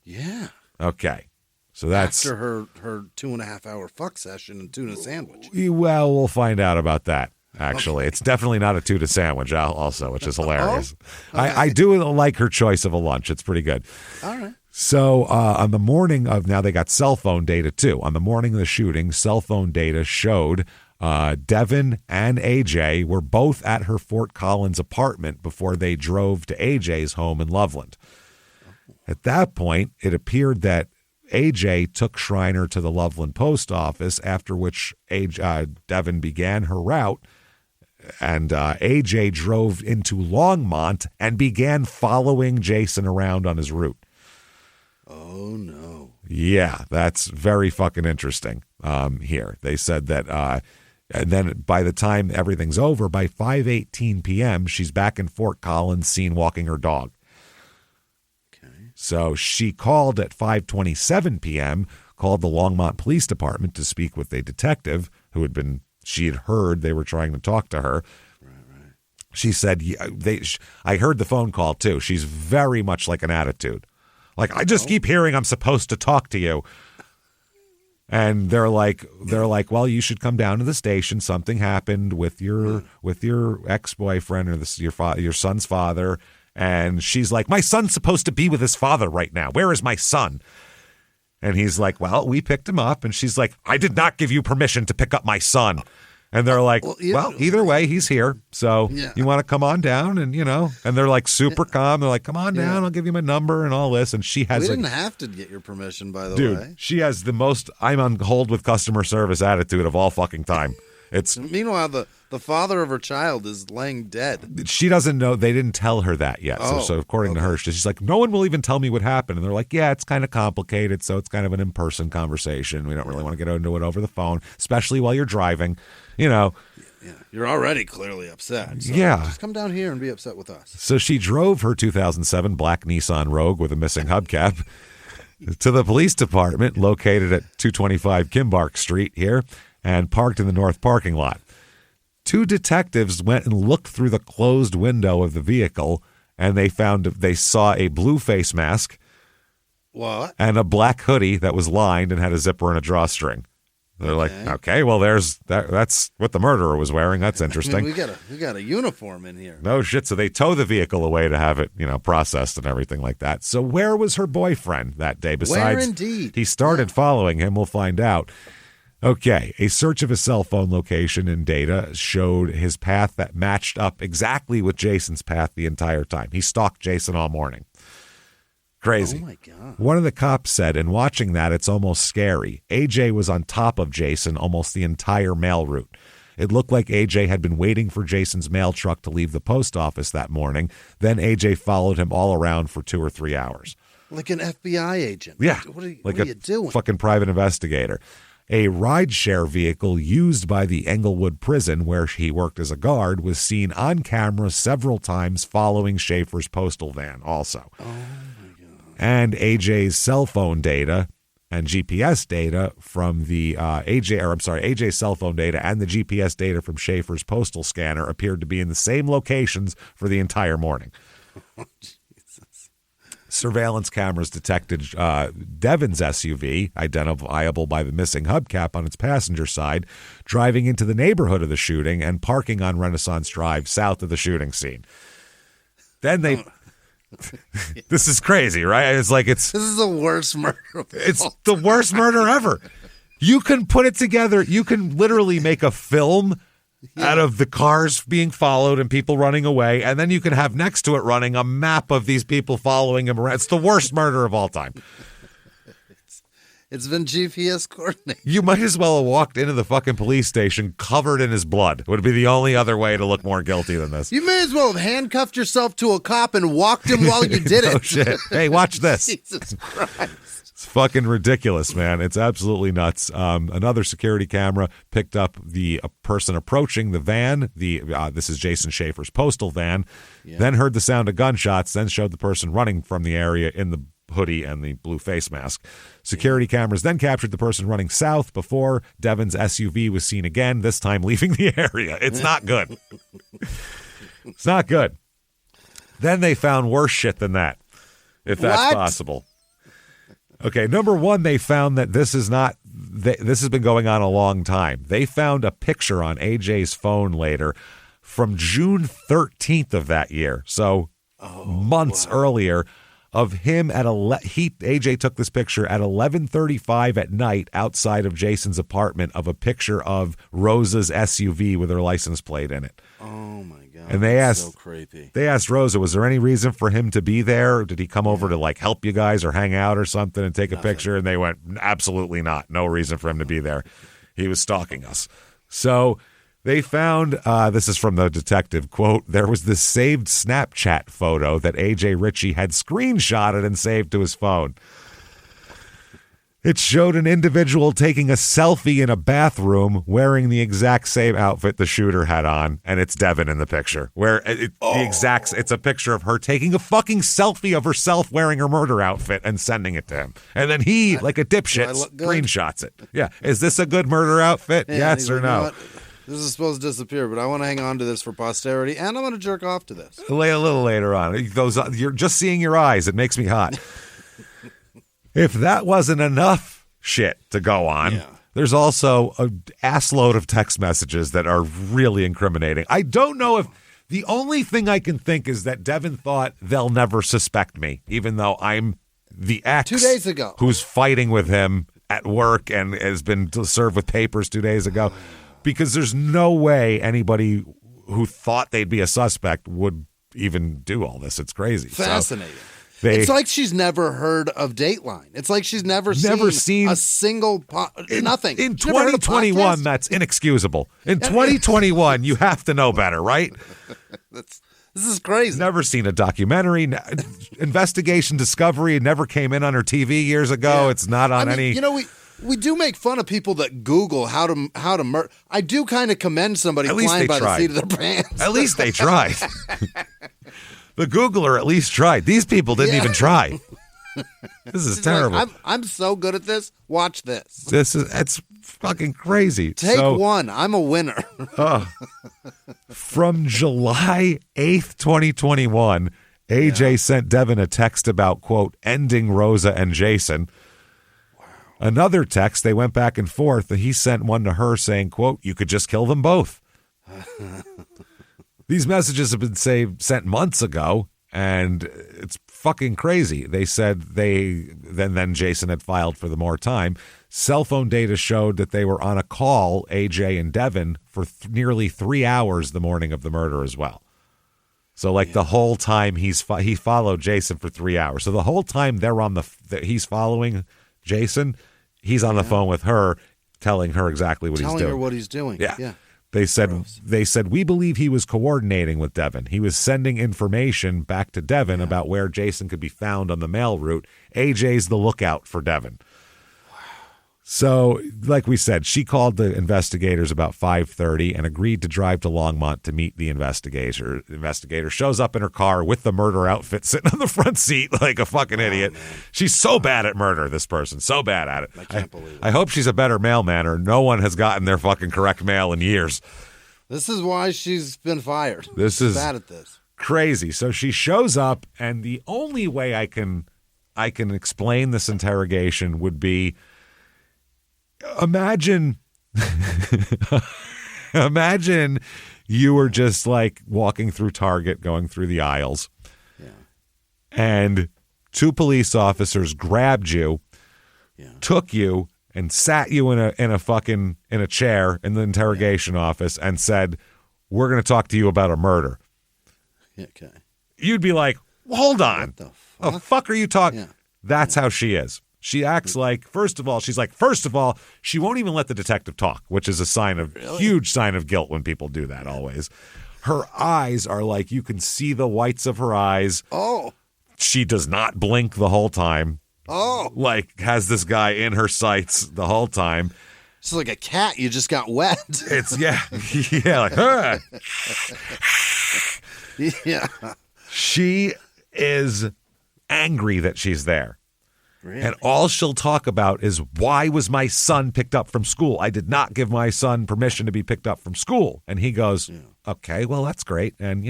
Yeah. Okay. So that's after her 2.5 hour fuck session and tuna sandwich. Well, we'll find out about that. Actually, it's definitely not a tuna sandwich also, which is hilarious. Oh? Okay. I do like her choice of a lunch. It's pretty good. All right. So on the morning of, now they got cell phone data too. On the morning of the shooting, cell phone data showed Devin and AJ were both at her Fort Collins apartment before they drove to AJ's home in Loveland. At that point, it appeared that AJ took Schreiner to the Loveland post office, after which Devin began her route, and AJ drove into Longmont and began following Jason around on his route. Oh, no. Yeah, that's very fucking interesting here. They said that, and then by the time everything's over, by 5:18 p.m., she's back in Fort Collins, seen walking her dog. Okay. So she called at 5:27 p.m., called the Longmont Police Department to speak with a detective who she had heard they were trying to talk to her. Right. She said, I heard the phone call too. She's very much like an attitude. Like, I just keep hearing I'm supposed to talk to you. And they're like, well, you should come down to the station. Something happened with your ex-boyfriend or your son's father. And she's like, my son's supposed to be with his father right now. Where is my son? And he's like, well, we picked him up. And she's like, I did not give you permission to pick up my son. And they're like, well, either way, he's here. So you want to come on down and, and they're like super calm. They're like, come on down. I'll give you my number and all this. And she has We didn't have to get your permission, by the way. Dude, she has the most I'm on hold with customer service attitude of all fucking time. Meanwhile, the father of her child is laying dead. She doesn't know. They didn't tell her that yet. So according to her, she's like, no one will even tell me what happened. And they're like, yeah, it's kind of complicated. So it's kind of an in-person conversation. We don't really want to get into it over the phone, especially while you're driving. Yeah, you're already clearly upset. So just come down here and be upset with us. So she drove her 2007 black Nissan Rogue with a missing hubcap to the police department located at 225 Kimbark Street here and parked in the north parking lot. 2 detectives went and looked through the closed window of the vehicle, and they saw a blue face mask. What? And a black hoodie that was lined and had a zipper and a drawstring. They're like, okay, well, that's what the murderer was wearing. That's interesting. We got a uniform in here. No shit. So they tow the vehicle away to have it, processed and everything like that. So where was her boyfriend that day? Besides, where indeed? He started following him. We'll find out. Okay, a search of his cell phone location and data showed his path that matched up exactly with Jason's path the entire time. He stalked Jason all morning. Crazy. Oh, my God. One of the cops said, in watching that, it's almost scary. AJ was on top of Jason almost the entire mail route. It looked like AJ had been waiting for Jason's mail truck to leave the post office that morning. Then AJ followed him all around for 2 or 3 hours. Like an FBI agent. Yeah. What are you doing? Fucking private investigator. A rideshare vehicle used by the Englewood prison, where he worked as a guard, was seen on camera several times following Schaefer's postal van also. Oh, my God. And AJ's cell phone data and GPS data from the AJ's cell phone data and the GPS data from Schaefer's postal scanner appeared to be in the same locations for the entire morning. Oh, Jesus. Surveillance cameras detected Devin's SUV, identifiable by the missing hubcap on its passenger side, driving into the neighborhood of the shooting and parking on Renaissance Drive south of the shooting scene. Then they... This is crazy, right? This is the worst murder. It's the worst murder ever. You can put it together. You can literally make a film out of the cars being followed and people running away, and then you can have next to it running a map of these people following him around. It's the worst murder of all time. It's been GPS coordinated. You might as well have walked into the fucking police station covered in his blood. Would be the only other way to look more guilty than this. You may as well have handcuffed yourself to a cop and walked him while you did it. Oh, shit. Hey, watch this. Jesus Christ. It's fucking ridiculous, man. It's absolutely nuts. Another security camera picked up the person approaching the van. This is Jason Schaefer's postal van. Yeah. Then heard the sound of gunshots, then showed the person running from the area in the hoodie and the blue face mask. Security cameras then captured the person running south before Devin's SUV was seen again, this time leaving the area. It's not good. It's not good. Then they found worse shit than that, if that's possible. Okay, number one, they found that this has been going on a long time. They found a picture on AJ's phone later from June 13th of that year, so months earlier, of him at AJ took this picture at 11:35 at night outside of Jason's apartment of a picture of Rosa's SUV with her license plate in it. Oh my God. And they asked, so creepy. They asked Rosa, was there any reason for him to be there? Did he come over to like help you guys or hang out or something and take a picture? And they went, absolutely not. No reason for him to be there. He was stalking us. So they found, this is from the detective, quote, there was this saved Snapchat photo that A.J. Ritchie had screenshotted and saved to his phone. It showed an individual taking a selfie in a bathroom wearing the exact same outfit the shooter had on, and it's Devin in the picture. It's a picture of her taking a fucking selfie of herself wearing her murder outfit and sending it to him. And then he, like a dipshit, screenshots it. Yeah. Is this a good murder outfit? Yes or no? This is supposed to disappear, but I want to hang on to this for posterity, and I'm going to jerk off to this. A little later on. You're just seeing your eyes. It makes me hot. If that wasn't enough, shit to go on. Yeah. There's also an assload of text messages that are really incriminating. I don't know if the only thing I can think is that Devin thought they'll never suspect me, even though I'm the ex 2 days ago who's fighting with him at work and has been served with papers 2 days ago, because there's no way anybody who thought they'd be a suspect would even do all this. It's crazy. Fascinating. So it's like she's never heard of Dateline. It's like she's never seen a single nothing. In 2021, that's inexcusable. In 2021, you have to know better, right? This is crazy. Never seen a documentary. Investigation Discovery never came in on her TV years ago. Yeah. It's not on any. You know, we do make fun of people that Google how to murder. I do kind of commend somebody flying by the seat of their pants. At least they tried. The Googler at least tried. These people didn't even try. This is terrible. Like, I'm so good at this. Watch this. It's fucking crazy. Take one. I'm a winner. From July 8th, 2021, AJ sent Devin a text about, quote, ending Rosa and Jason. Wow. Another text, they went back and forth, and he sent one to her saying, quote, you could just kill them both. These messages have been sent months ago, and it's fucking crazy. They said then Jason had filed for the more time. Cell phone data showed that they were on a call, AJ and Devin, for nearly 3 hours the morning of the murder as well. So the whole time he followed Jason for 3 hours. So the whole time they're on he's following Jason, he's on the phone with her, telling her exactly what he's doing. Telling her what he's doing. Yeah. They said, we believe he was coordinating with Devin. He was sending information back to Devin about where Jason could be found on the mail route. AJ's the lookout for Devin. So, like we said, she called the investigators about 5:30 and agreed to drive to Longmont to meet the investigator. The investigator shows up in her car with the murder outfit sitting on the front seat like a fucking idiot. Man. She's so bad at murder, this person. So bad at it. I can't believe it. I hope she's a better mailman, or no one has gotten their fucking correct mail in years. This is why she's been fired. This is bad at this. Crazy. So she shows up, and the only way I can explain this interrogation would be, imagine you were just like walking through Target, going through the aisles, and two police officers grabbed you, took you, and sat you in a chair in the interrogation office and said, "We're going to talk to you about a murder." Okay. You'd be like, "Hold on, what the fuck are you talking?" Yeah. That's how she is. She acts like, first of all, she won't even let the detective talk, which is a huge sign of guilt when people do that always. Her eyes are like, you can see the whites of her eyes. Oh. She does not blink the whole time. Oh. Like, has this guy in her sights the whole time. It's like a cat you just got wet. It's, like, Yeah. She is angry that she's there. Really? And all she'll talk about is, why was my son picked up from school? I did not give my son permission to be picked up from school. And he goes, okay, well, that's great. And,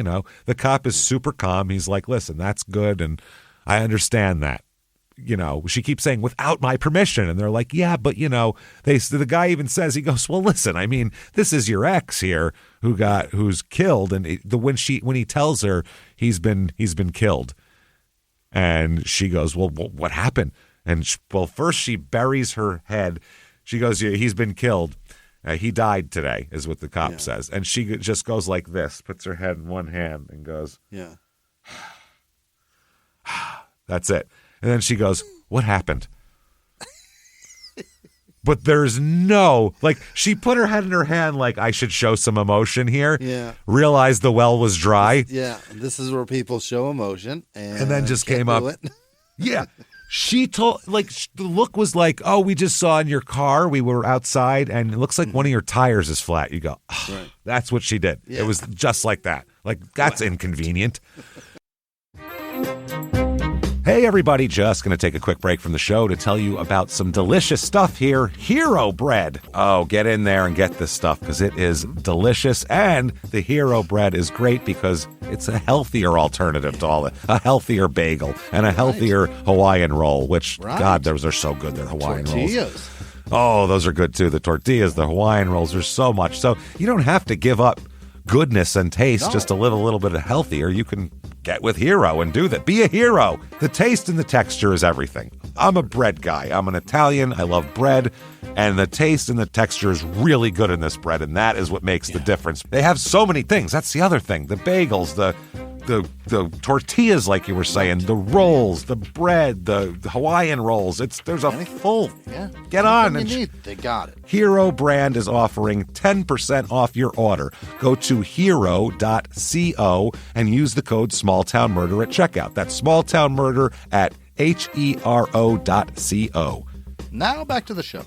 the cop is super calm. He's like, listen, that's good. And I understand that. She keeps saying, without my permission. And they're like, yeah, but, the guy even says, he goes, well, listen, I mean, this is your ex here who's killed. And when he tells her he's been killed. And she goes, well, what happened? And first she buries her head. She goes, yeah, he's been killed. He died today, is what the cop says. And she just goes like this, puts her head in one hand and goes, yeah. That's it. And then she goes, what happened? But there's no, she put her head in her hand like, I should show some emotion here. Yeah. Realized the well was dry. Yeah. This is where people show emotion. And then just came up. Yeah. She told, the look was like, oh, we just saw in your car. We were outside, and it looks like one of your tires is flat. You go, oh, right. That's what she did. Yeah. It was just like that. That's inconvenient. Hey everybody, just going to take a quick break from the show to tell you about some delicious stuff here, Hero Bread. Oh, get in there and get this stuff because it is delicious, and the Hero Bread is great because it's a healthier alternative to a healthier bagel and a healthier Hawaiian roll, which, God, those are so good, they're Hawaiian rolls. Oh, those are good too. The tortillas, the Hawaiian rolls, there's so much. So you don't have to give up goodness and taste just to live a little bit healthier. You can get with Hero and do that. Be a hero. The taste and the texture is everything. I'm a bread guy. I'm an Italian. I love bread. And the taste and the texture is really good in this bread. And that is what makes the difference. They have so many things. That's the other thing. The bagels, the tortillas, like you were saying, the rolls, the bread, the Hawaiian rolls. There's a full. Yeah. Get on. They got it. Hero Brand is offering 10% off your order. Go to hero.co and use the code SmallTownMurder at checkout. That's SmallTownMurder at hero.co. Now back to the show.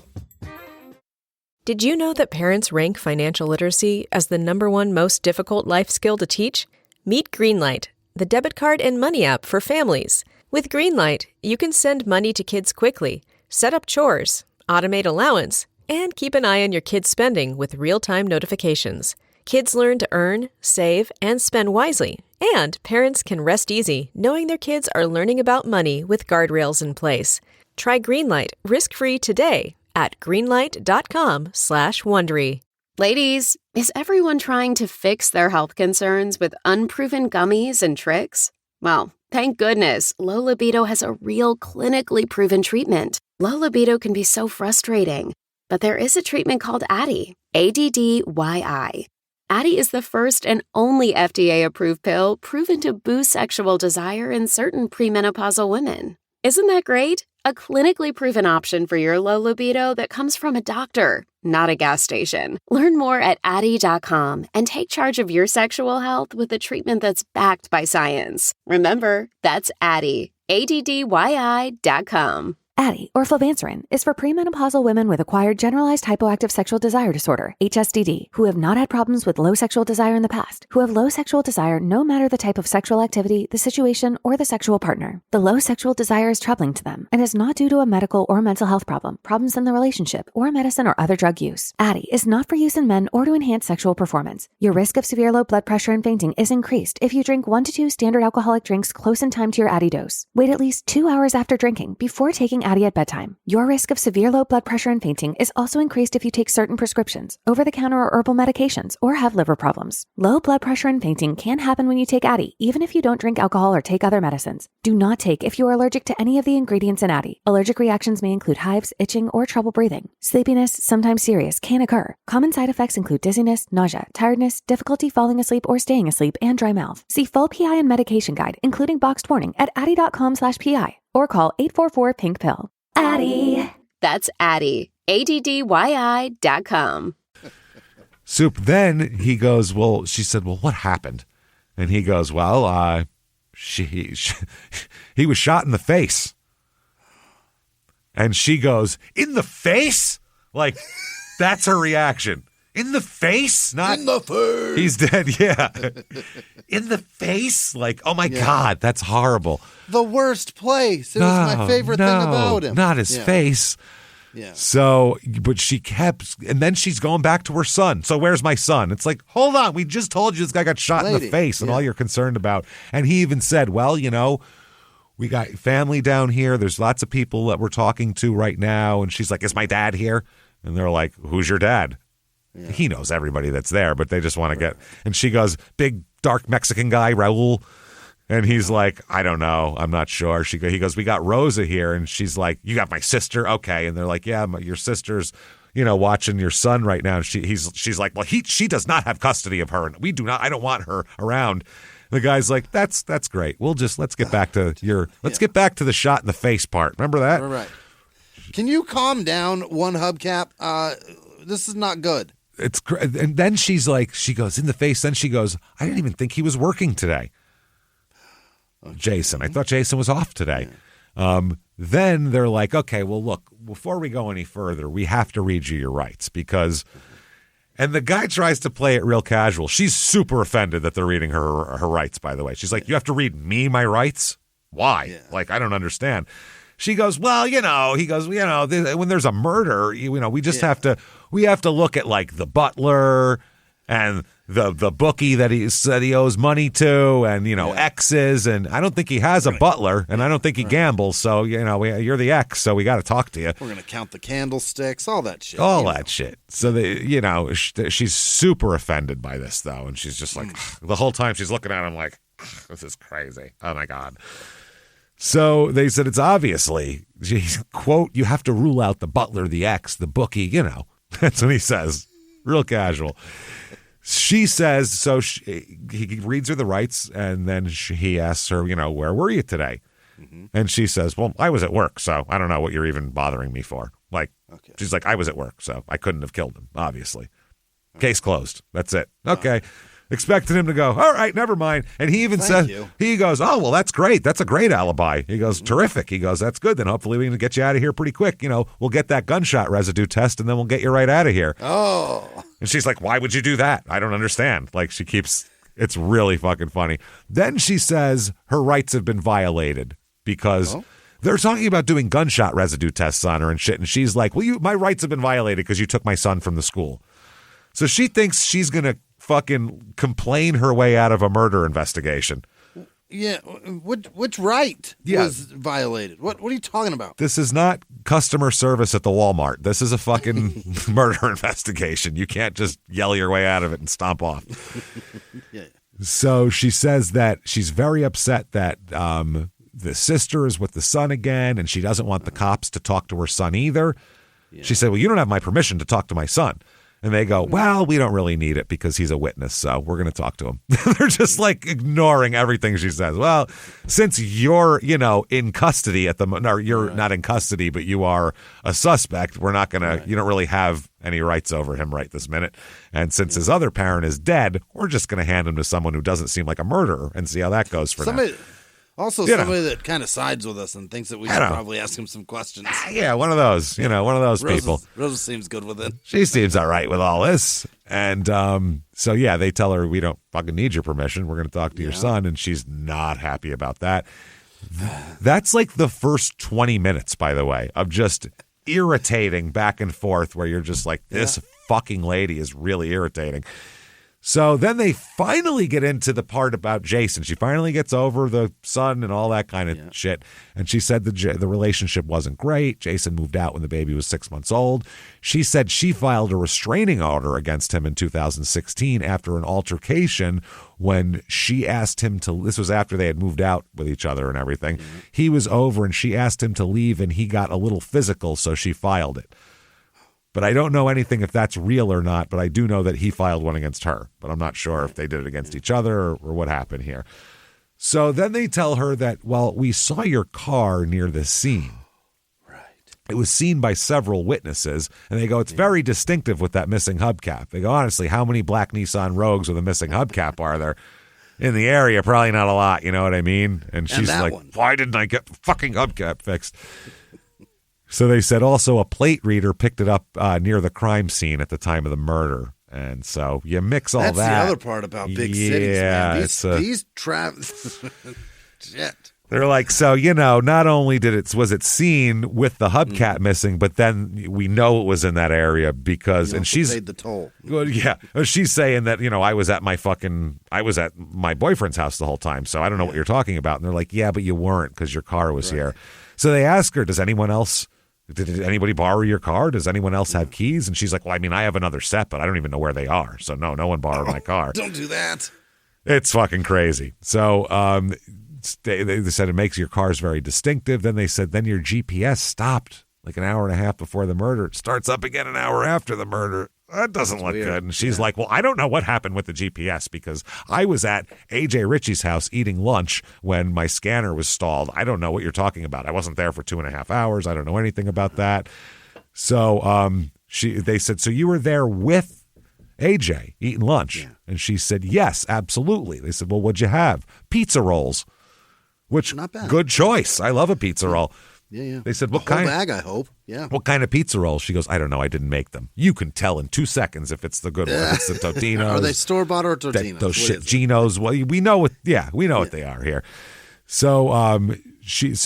Did you know that parents rank financial literacy as the #1 most difficult life skill to teach? Meet Greenlight, the debit card and money app for families. With Greenlight, you can send money to kids quickly, set up chores, automate allowance, and keep an eye on your kids' spending with real-time notifications. Kids learn to earn, save, and spend wisely, and parents can rest easy knowing their kids are learning about money with guardrails in place. Try Greenlight risk-free today at greenlight.com/Wondery. Ladies, is everyone trying to fix their health concerns with unproven gummies and tricks? Well, thank goodness, Low Libido has a real clinically proven treatment. Low libido can be so frustrating, but there is a treatment called Addyi, ADDYI. Addyi is the first and only FDA-approved pill proven to boost sexual desire in certain premenopausal women. Isn't that great? A clinically proven option for your low libido that comes from a doctor, not a gas station. Learn more at Addyi.com and take charge of your sexual health with a treatment that's backed by science. Remember, that's Addyi, ADDYI.com. Addyi, or flibanserin, is for premenopausal women with acquired generalized hypoactive sexual desire disorder, HSDD, who have not had problems with low sexual desire in the past, who have low sexual desire no matter the type of sexual activity, the situation, or the sexual partner. The low sexual desire is troubling to them and is not due to a medical or mental health problem, problems in the relationship, or medicine or other drug use. Addyi is not for use in men or to enhance sexual performance. Your risk of severe low blood pressure and fainting is increased if you drink 1 to 2 standard alcoholic drinks close in time to your Addyi dose. Wait at least 2 hours after drinking before taking Addyi at bedtime. Your risk of severe low blood pressure and fainting is also increased if you take certain prescriptions, over-the-counter or herbal medications, or have liver problems. Low blood pressure and fainting can happen when you take Addyi, even if you don't drink alcohol or take other medicines. Do not take if you are allergic to any of the ingredients in Addyi. Allergic reactions may include hives, itching, or trouble breathing. Sleepiness, sometimes serious, can occur. Common side effects include dizziness, nausea, tiredness, difficulty falling asleep or staying asleep, and dry mouth. See full PI and medication guide, including boxed warning, at Addyi.com/PI or call 844-PINK-PILL. Addyi. That's Addyi, ADDYI.com. Soup. Then he goes, well, she said, well, what happened? And he goes, well, he was shot in the face. And she goes, in the face? Like, that's her reaction. In the face? Not in the face. He's dead, yeah. In the face? Like, oh my God, that's horrible. The worst place. It was my favorite thing about him. Not his face. Yeah. So, but she kept, and then she's going back to her son. So where's my son? It's like, hold on, we just told you this guy got shot in the face and all you're concerned about. And he even said, well, you know, we got family down here. There's lots of people that we're talking to right now. And she's like, is my dad here? And they're like, who's your dad? Yeah. He knows everybody that's there, but they just want to get, and she goes, big, dark Mexican guy, Raul. And he's like, I don't know. I'm not sure. He goes, we got Rosa here. And she's like, you got my sister? Okay. And they're like, yeah, your sister's, you know, watching your son right now. And she's like, well, she does not have custody of her. And I don't want her around. The guy's like, that's great. Let's get back to get back to the shot in the face part. Remember that? All right. Can you calm down, one hubcap? This is not good. And then she's like, she goes, in the face. Then she goes, I didn't even think he was working today. Okay. Jason. I thought Jason was off today. Yeah. Then they're like, okay, well, look, before we go any further, we have to read you your rights because, and the guy tries to play it real casual. She's super offended that they're reading her rights, by the way. She's like, you have to read me my rights? Why? Yeah. Like, I don't understand. She goes, well, when there's a murder, we just have to look at like the butler and the bookie that he said he owes money to, and exes, and I don't think he has a butler, and I don't think he gambles, so you're the ex, so we got to talk to you. We're gonna count the candlesticks, all that shit. Shit. So she's super offended by this though, and she's just like the whole time she's looking at him like, this is crazy. Oh my God. So they said it's obviously, quote, you have to rule out the butler, the ex, the bookie, That's what he says. Real casual. She says, so he reads her the rights, and then he asks her, where were you today? Mm-hmm. And she says, well, I was at work, so I don't know what you're even bothering me for. She's like, I was at work, so I couldn't have killed him, obviously. Case closed. That's it. Okay. Expected him to go, all right, never mind. And he even he goes, oh, well, that's great. That's a great alibi. He goes, terrific. He goes, that's good. Then hopefully we can get you out of here pretty quick. We'll get that gunshot residue test, and then we'll get you right out of here. Oh. And she's like, why would you do that? I don't understand. It's really fucking funny. Then she says her rights have been violated because they're talking about doing gunshot residue tests on her and shit. And she's like, well, my rights have been violated because you took my son from the school. So she thinks she's going to fucking complain her way out of a murder investigation. Yeah, which right was violated? What are you talking about? This is not customer service at the Walmart. This is a fucking murder investigation. You can't just yell your way out of it and stomp off. Yeah. So she says that she's very upset that the sister is with the son again, and she doesn't want the cops to talk to her son either. Yeah. She said, well, you don't have my permission to talk to my son. And they go, well, we don't really need it because he's a witness, so we're going to talk to him. They're just ignoring everything she says. Well, since you're, in custody at the moment, or you're not in custody, but you are a suspect, we're not going to, you don't really have any rights over him right this minute. And since his other parent is dead, we're just going to hand him to someone who doesn't seem like a murderer and see how that goes for now. Also, somebody that kind of sides with us and thinks that we should probably ask him some questions. Yeah, one of those, people. Rosa seems good with it. She seems all right with all this. And so, they tell her, we don't fucking need your permission. We're going to talk to your son. And she's not happy about that. That's like the first 20 minutes, by the way, of just irritating back and forth where you're just like, this fucking lady is really irritating. So then they finally get into the part about Jason. She finally gets over the son and all that kind of shit. And she said the relationship wasn't great. Jason moved out when the baby was 6 months old. She said she filed a restraining order against him in 2016 after an altercation when she asked him to, this was after they had moved out with each other and everything. Mm-hmm. He was over and she asked him to leave and he got a little physical, so she filed it. But I don't know anything if that's real or not, but I do know that he filed one against her. But I'm not sure if they did it against each other or what happened here. So then they tell her that, well, we saw your car near the scene. Right. It was seen by several witnesses, and they go, it's very distinctive with that missing hubcap. They go, honestly, how many black Nissan Rogues with a missing hubcap are there in the area? Probably not a lot, you know what I mean? And she's like, why didn't I get the fucking hubcap fixed? So they said also a plate reader picked it up near the crime scene at the time of the murder. And so you mix all That's that. That's the other part about big cities, man. These shit. They're like, so, not only was it seen with the hubcap missing, but then we know it was in that area because, and she's paid the toll. Well, yeah. She's saying that, I was at my boyfriend's house the whole time. So I don't know what you're talking about. And they're like, yeah, but you weren't because your car was here. So they ask her, did anybody borrow your car? Does anyone else have keys? And she's like, well, I have another set, but I don't even know where they are. So no one borrowed my car. Don't do that. It's fucking crazy. So they said it makes your cars very distinctive. Then they said, then your GPS stopped like an hour and a half before the murder. It starts up again an hour after the murder. That doesn't look good. And she's like, well, I don't know what happened with the GPS because I was at A.J. Ritchie's house eating lunch when my scanner was stalled. I don't know what you're talking about. I wasn't there for 2.5 hours. I don't know anything about that. So they said, so you were there with A.J. eating lunch? Yeah. And she said, yes, absolutely. They said, well, what'd you have? Pizza rolls, which not bad. Good choice. I love a pizza roll. Yeah. They said, what kind? Bag, I hope. Yeah. What kind of pizza rolls? She goes, I don't know. I didn't make them. You can tell in 2 seconds if it's the good one. If it's the Totino's. Are they store-bought or Totino's? Those shit Geno's. Well, we know what. Yeah, we know what they are here. So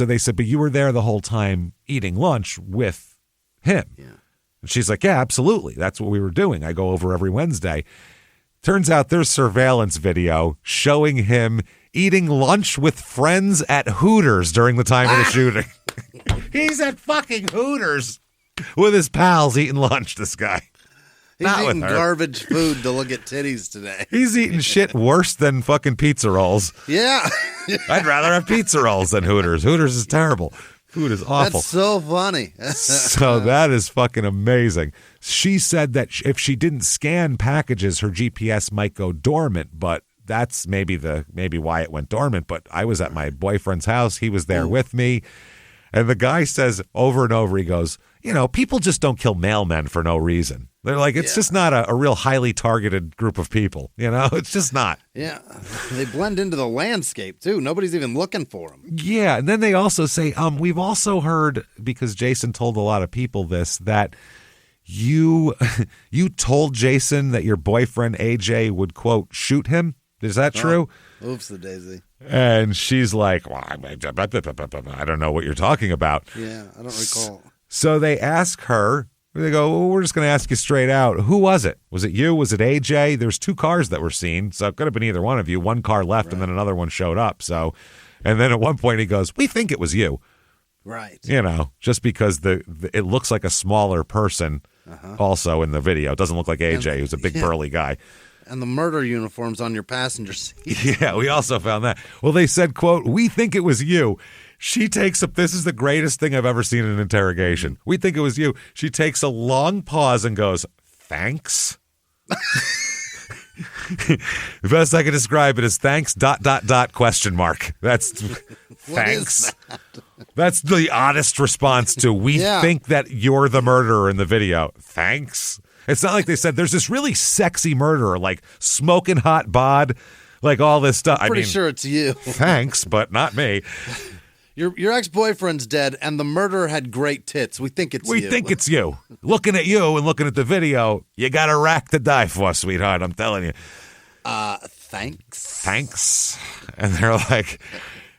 they said, but you were there the whole time eating lunch with him. Yeah. And she's like, yeah, absolutely. That's what we were doing. I go over every Wednesday. Turns out there's surveillance video showing him eating lunch with friends at Hooters during the time of the shooting. He's at fucking Hooters with his pals eating lunch, this guy. He's eating garbage food to look at titties today. He's eating shit worse than fucking pizza rolls. Yeah. I'd rather have pizza rolls than Hooters. Hooters is terrible. Food is awful. That's so funny. So that is fucking amazing. She said that if she didn't scan packages, her GPS might go dormant, but that's maybe why it went dormant. But I was at my boyfriend's house. He was there with me. And the guy says over and over, he goes, people just don't kill mailmen for no reason. They're like, it's just not a real highly targeted group of people. It's just not. Yeah. They blend into the landscape, too. Nobody's even looking for them. Yeah. And then they also say, we've also heard, because Jason told a lot of people this, that you told Jason that your boyfriend, AJ, would, quote, shoot him. Is that true? Oops, the daisy. And she's like, well, I don't know what you're talking about. Yeah, I don't recall. So they ask her, they go, well, we're just going to ask you straight out. Who was it? Was it you? Was it AJ? There's 2 cars that were seen, so it could have been either one of you. One car left, and then another one showed up. So, and then at one point he goes, we think it was you. Right. Just because it looks like a smaller person also in the video. It doesn't look like AJ, who's a big burly guy. And the murder uniform's on your passenger seat. Yeah, we also found that. Well, they said, quote, we think it was you. She takes up, this is the greatest thing I've ever seen in an interrogation. We think it was you. She takes a long pause and goes, thanks. The best I can describe it is thanks, ... question mark. That's thanks. That's the honest response to, we think that you're the murderer in the video. Thanks. It's not like they said there's this really sexy murderer, like smoking hot bod, like all this stuff. I'm pretty sure it's you. Thanks, but not me. Your ex-boyfriend's dead, and the murderer had great tits. We think it's you. We think it's you. Looking at you and looking at the video, you got a rack to die for, sweetheart. I'm telling you. Thanks. Thanks. And they're like,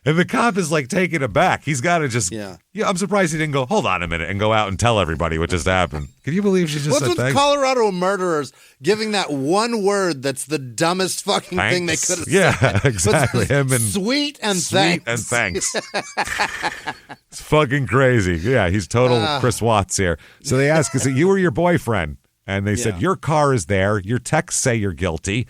and the cop is like taken aback. He's got to just, I'm surprised he didn't go, hold on a minute, and go out and tell everybody what just happened. Can you believe she just What's said with thanks? Colorado murderers giving that one word that's the dumbest fucking thing they could have said? Yeah, exactly. Him and sweet and thanks. It's fucking crazy. Yeah, he's total Chris Watts here. So they ask, is it you or your boyfriend? And they said, your car is there. Your texts say you're guilty.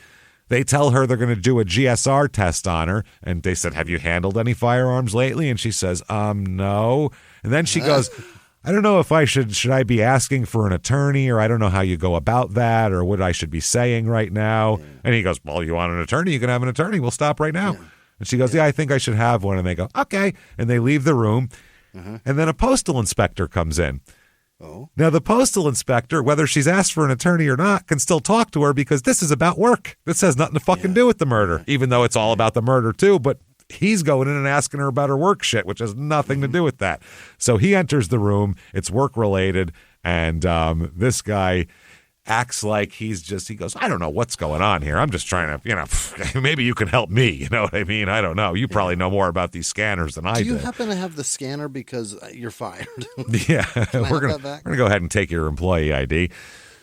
They tell her they're going to do a GSR test on her. And they said, have you handled any firearms lately? And she says, no. And then she goes, I don't know if should I be asking for an attorney, or I don't know how you go about that, or what I should be saying right now. And he goes, well, you want an attorney? You can have an attorney. We'll stop right now. And she goes, I think I should have one. And they go, okay. And they leave the room. And then a postal inspector comes in. Oh. Now, the postal inspector, whether she's asked for an attorney or not, can still talk to her because this is about work. This has nothing to fucking do with the murder, even though it's all about the murder too. But he's going in and asking her about her work shit, which has nothing to do with that. So he enters the room. It's work related. And this guy acts like he goes, I don't know what's going on here. I'm just trying to, maybe you can help me. You know what I mean? I don't know. You probably know more about these scanners than I do. Do you happen to have the scanner because you're fired? Yeah. We're going to go ahead and take your employee ID.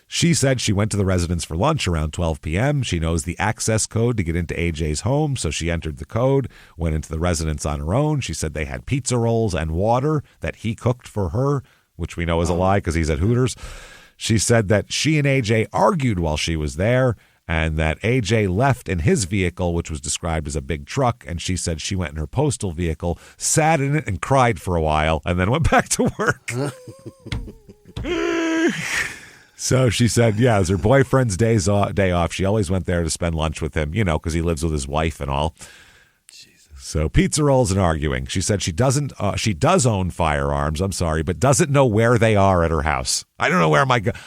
She said she went to the residence for lunch around 12 p.m. She knows the access code to get into AJ's home, so she entered the code, went into the residence on her own. She said they had pizza rolls and water that he cooked for her, which we know is a lie because he's at Hooters. She said that she and AJ argued while she was there, and that AJ left in his vehicle, which was described as a big truck, and she said she went in her postal vehicle, sat in it, and cried for a while, and then went back to work. So she said, yeah, it was her boyfriend's day off. She always went there to spend lunch with him, because he lives with his wife and all. So pizza rolls and arguing. She said she does own firearms, but doesn't know where they are at her house. I don't know where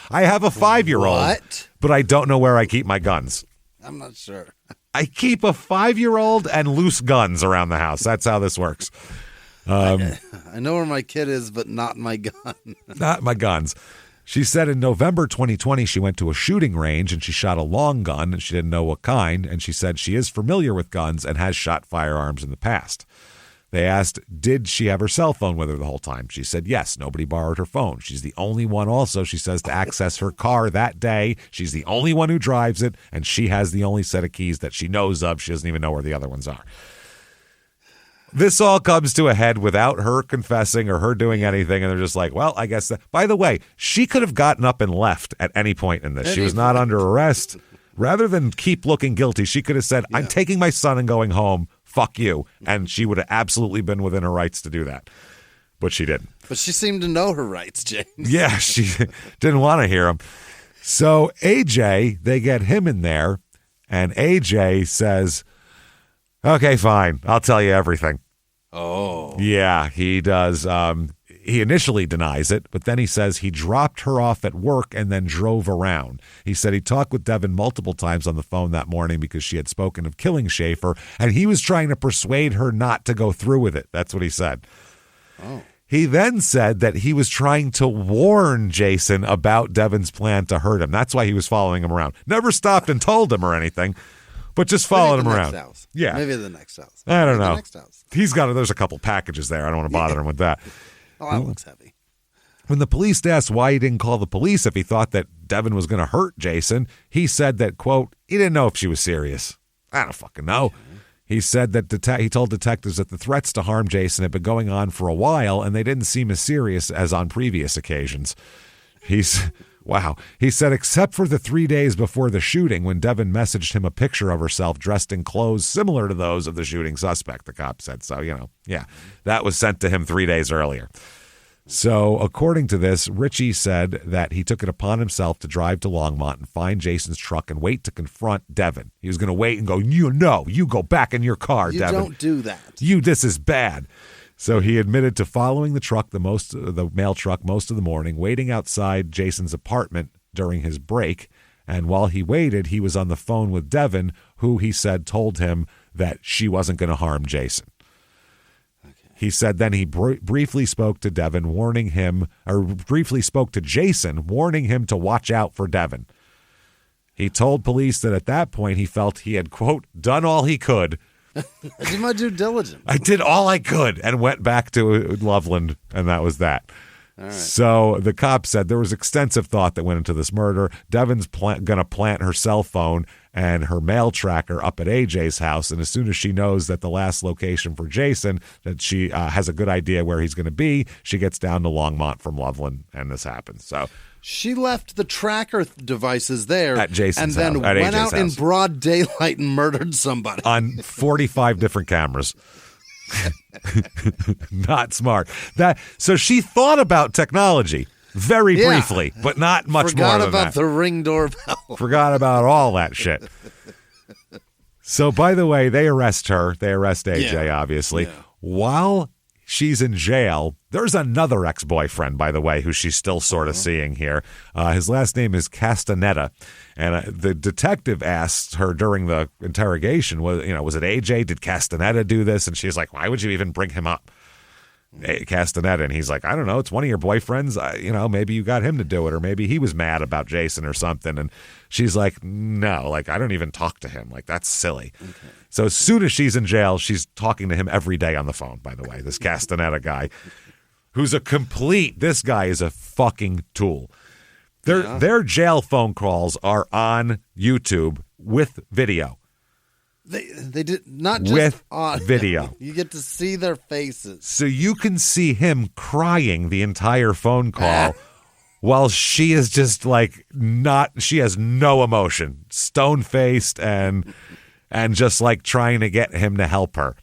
I have a 5-year-old, but I don't know where I keep my guns. I'm not sure. I keep a 5-year-old and loose guns around the house. That's how this works. I know where my kid is, but not my gun. Not my guns. She said in November 2020, she went to a shooting range and she shot a long gun and she didn't know what kind. And she said she is familiar with guns and has shot firearms in the past. They asked, did she have her cell phone with her the whole time? She said, yes, nobody borrowed her phone. She's the only one also, she says, to access her car that day. She's the only one who drives it, and she has the only set of keys that she knows of. She doesn't even know where the other ones are. This all comes to a head without her confessing or her doing anything, and they're just like, well, I guess that. By the way, she could have gotten up and left at any point in this. She was not under arrest. Rather than keep looking guilty, she could have said, I'm taking my son and going home. Fuck you. And she would have absolutely been within her rights to do that. But she didn't. But she seemed to know her rights, James. Yeah, she didn't want to hear them. So AJ, they get him in there, and AJ says, okay, fine. I'll tell you everything. Oh. Yeah, he does. He initially denies it, but then he says he dropped her off at work and then drove around. He said he talked with Devin multiple times on the phone that morning because she had spoken of killing Schaefer, and he was trying to persuade her not to go through with it. That's what he said. Oh. He then said that he was trying to warn Jason about Devin's plan to hurt him. That's why he was following him around. Never stopped and told him or anything, but just followed him around. House. Yeah. Maybe the next house. I don't know. The next house. There's a couple packages there. I don't want to bother him with that. Oh, that looks heavy. When the police asked why he didn't call the police if he thought that Devin was going to hurt Jason, he said that, quote, he didn't know if she was serious. I don't fucking know. He said that he told detectives that the threats to harm Jason had been going on for a while, and they didn't seem as serious as on previous occasions. Wow. He said, except for the 3 days before the shooting, when Devin messaged him a picture of herself dressed in clothes similar to those of the shooting suspect, the cop said. So, that was sent to him 3 days earlier. So, according to this, Richie said that he took it upon himself to drive to Longmont and find Jason's truck and wait to confront Devin. He was going to wait and go, you go back in your car, Devin. You don't do that. This is bad. So he admitted to following the mail truck most of the morning, waiting outside Jason's apartment during his break. And while he waited, he was on the phone with Devin, who he said told him that she wasn't going to harm Jason. Okay. He said then he briefly spoke to Jason, warning him to watch out for Devin. He told police that at that point he felt he had, quote, done all he could. I did my due diligence. I did all I could and went back to Loveland, and that was that. All right. So the cop said there was extensive thought that went into this murder. Devin's going to plant her cell phone and her mail tracker up at AJ's house, and as soon as she knows that the last location for Jason, that she has a good idea where he's going to be, she gets down to Longmont from Loveland, and this happens. So she left the tracker devices there at Jason's and then house, went AJ's out in house. Broad daylight and murdered somebody on 45 different cameras. Not smart. So she thought about technology very briefly, but not much more than that. Forgot about the Ring doorbell. Forgot about all that shit. So, by the way, they arrest her. They arrest AJ, obviously. Yeah. While she's in jail, there's another ex-boyfriend, by the way, who she's still sort of seeing here. His last name is Castaneda. And the detective asked her during the interrogation, was it AJ? Did Castaneda do this? And she's like, why would you even bring him up? Castaneda. And he's like, I don't know. It's one of your boyfriends. Maybe you got him to do it, or maybe he was mad about Jason or something. And she's like, no, I don't even talk to him. That's silly. Okay. So as soon as she's in jail, she's talking to him every day on the phone, by the way, this Castaneda guy, who's this guy is a fucking tool. Their jail phone calls are on YouTube with video. They did not just with on video. You get to see their faces. So you can see him crying the entire phone call while she is just she has no emotion, stone-faced and just trying to get him to help her.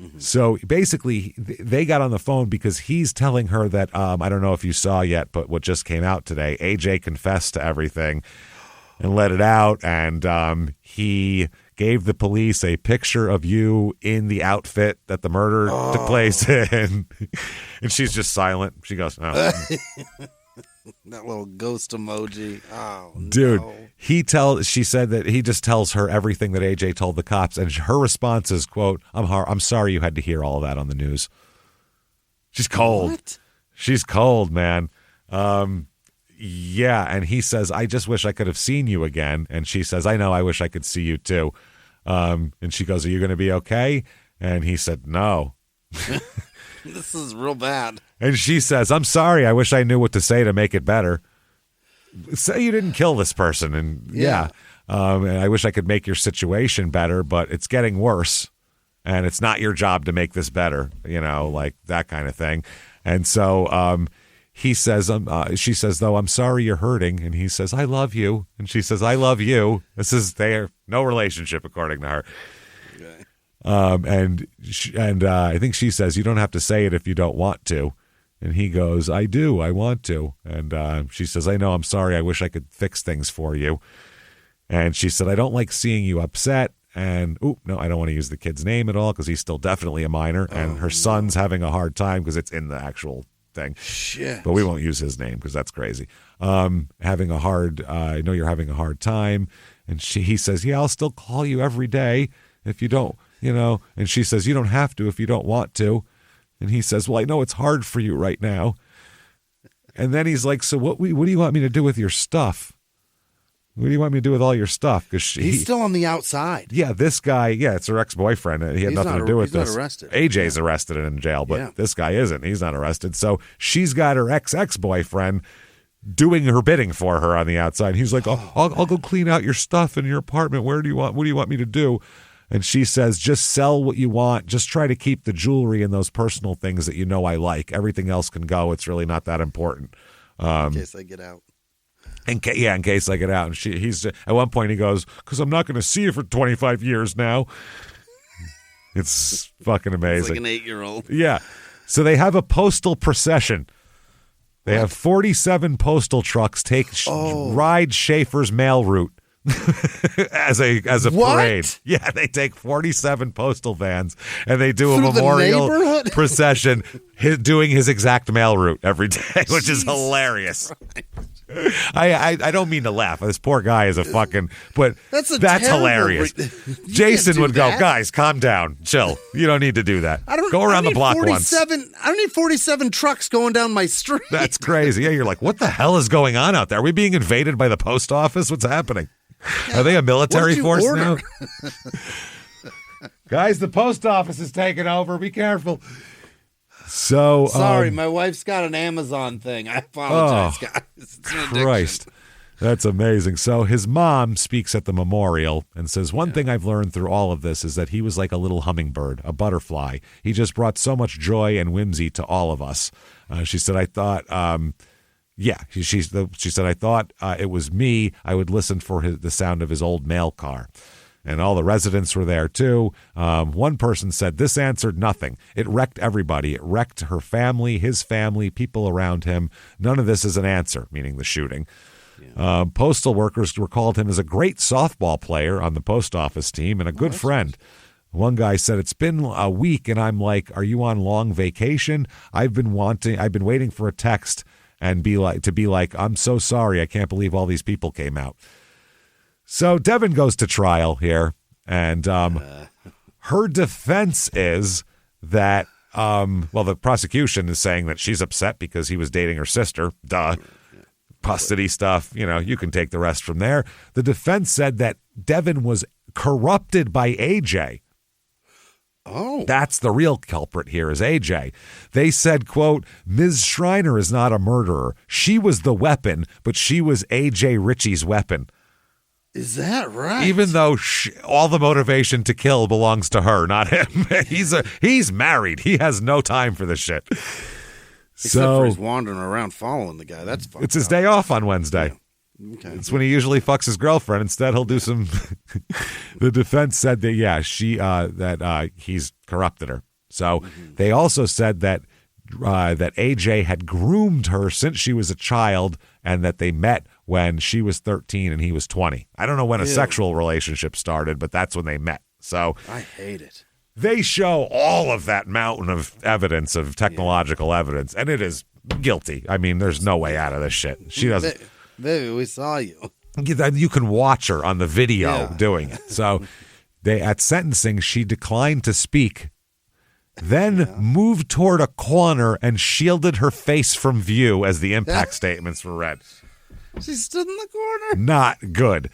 Mm-hmm. So basically they got on the phone because he's telling her that, I don't know if you saw yet, but what just came out today, AJ confessed to everything and let it out. And he gave the police a picture of you in the outfit that the murder took place in. And she's just silent. She goes, oh. That little ghost emoji. Oh, dude, no. She said that he just tells her everything that AJ told the cops. And her response is, quote, I'm sorry you had to hear all of that on the news. She's cold. What? She's cold, man. Yeah, and he says, I just wish I could have seen you again. And she says, I know, I wish I could see you too. And she goes, are you going to be okay? And he said, no, This is real bad. And she says, I'm sorry. I wish I knew what to say to make it better. Say you didn't kill this person. And and I wish I could make your situation better, but it's getting worse. And it's not your job to make this better, like that kind of thing. And so he says, she says, though, I'm sorry you're hurting. And he says, I love you. And she says, I love you. They're no relationship, according to her. Okay. And I think she says, you don't have to say it if you don't want to. And he goes, I do. I want to. And she says, I know. I'm sorry. I wish I could fix things for you. And she said, I don't like seeing you upset. And, no, I don't want to use the kid's name at all because he's still definitely a minor. And her son's having a hard time because it's in the actual thing. Shit. But we won't use his name because that's crazy. I know you're having a hard time. And he says, yeah, I'll still call you every day if you don't, And she says, you don't have to if you don't want to. And he says, well, I know it's hard for you right now. And then he's like, so what do you want me to do with your stuff? What do you want me to do with all your stuff? Because he's still on the outside. Yeah, this guy, it's her ex-boyfriend. He had nothing to do with this. He's not arrested. AJ's arrested and in jail, but this guy isn't. He's not arrested. So she's got her ex-boyfriend doing her bidding for her on the outside. He's like, I'll go clean out your stuff in your apartment. What do you want me to do? And she says, just sell what you want. Just try to keep the jewelry and those personal things that I like. Everything else can go. It's really not that important. In case I get out. In case I get out. And he's at one point he goes, because I'm not going to see you for 25 years now. It's fucking amazing. It's like an 8-year-old. Yeah. So they have a postal procession. They have 47 postal trucks ride Schaefer's mail route as a parade. Yeah, they take 47 postal vans and they do a memorial procession doing his exact mail route every day, which is hilarious. I don't mean to laugh. This poor guy is a fucking, but that's hilarious. Jason would go, guys, calm down, chill. You don't need to do that. Go around the block once. I don't need 47 trucks going down my street. That's crazy. Yeah, you're like, what the hell is going on out there? Are we being invaded by the post office? What's happening? Are they a military force now? Guys, the post office is taking over. Be careful. So sorry, my wife's got an Amazon thing. I apologize, guys. It's Christ, that's amazing. So his mom speaks at the memorial and says, one thing I've learned through all of this is that he was like a little hummingbird, a butterfly. He just brought so much joy and whimsy to all of us. She said, I thought, she said, I thought it was me. I would listen for the sound of his old mail car. And all the residents were there, too. One person said, this answered nothing. It wrecked everybody. It wrecked her family, his family, people around him. None of this is an answer, meaning the shooting. Yeah. Postal workers recalled him as a great softball player on the post office team and a good friend. Nice. One guy said, it's been a week, and I'm like, are you on long vacation? I've been waiting for a text and be like, I'm so sorry. I can't believe all these people came out. So Devin goes to trial here, and her defense is that, the prosecution is saying that she's upset because he was dating her sister. Duh. Custody stuff, you can take the rest from there. The defense said that Devin was corrupted by AJ. Oh. That's the real culprit here is AJ. They said, quote, Ms. Schreiner is not a murderer. She was the weapon, but she was AJ Ritchie's weapon. Is that right? Even though all the motivation to kill belongs to her, not him. He's married. He has no time for this shit. Except for he's wandering around following the guy. That's fucked It's his day off on Wednesday. Yeah. Okay. It's when he usually fucks his girlfriend. Instead, he'll do some. The defense said that he's corrupted her. So they also said that AJ had groomed her since she was a child, and that they met when she was 13 and he was 20. I don't know when a sexual relationship started, but that's when they met. So I hate it. They show all of that mountain of evidence, of technological evidence, and it is guilty. I mean, there's no way out of this shit. She doesn't. Baby, we saw you. You can watch her on the video doing it. So at sentencing, she declined to speak, then moved toward a corner and shielded her face from view as the impact statements were read. She stood in the corner. Not good.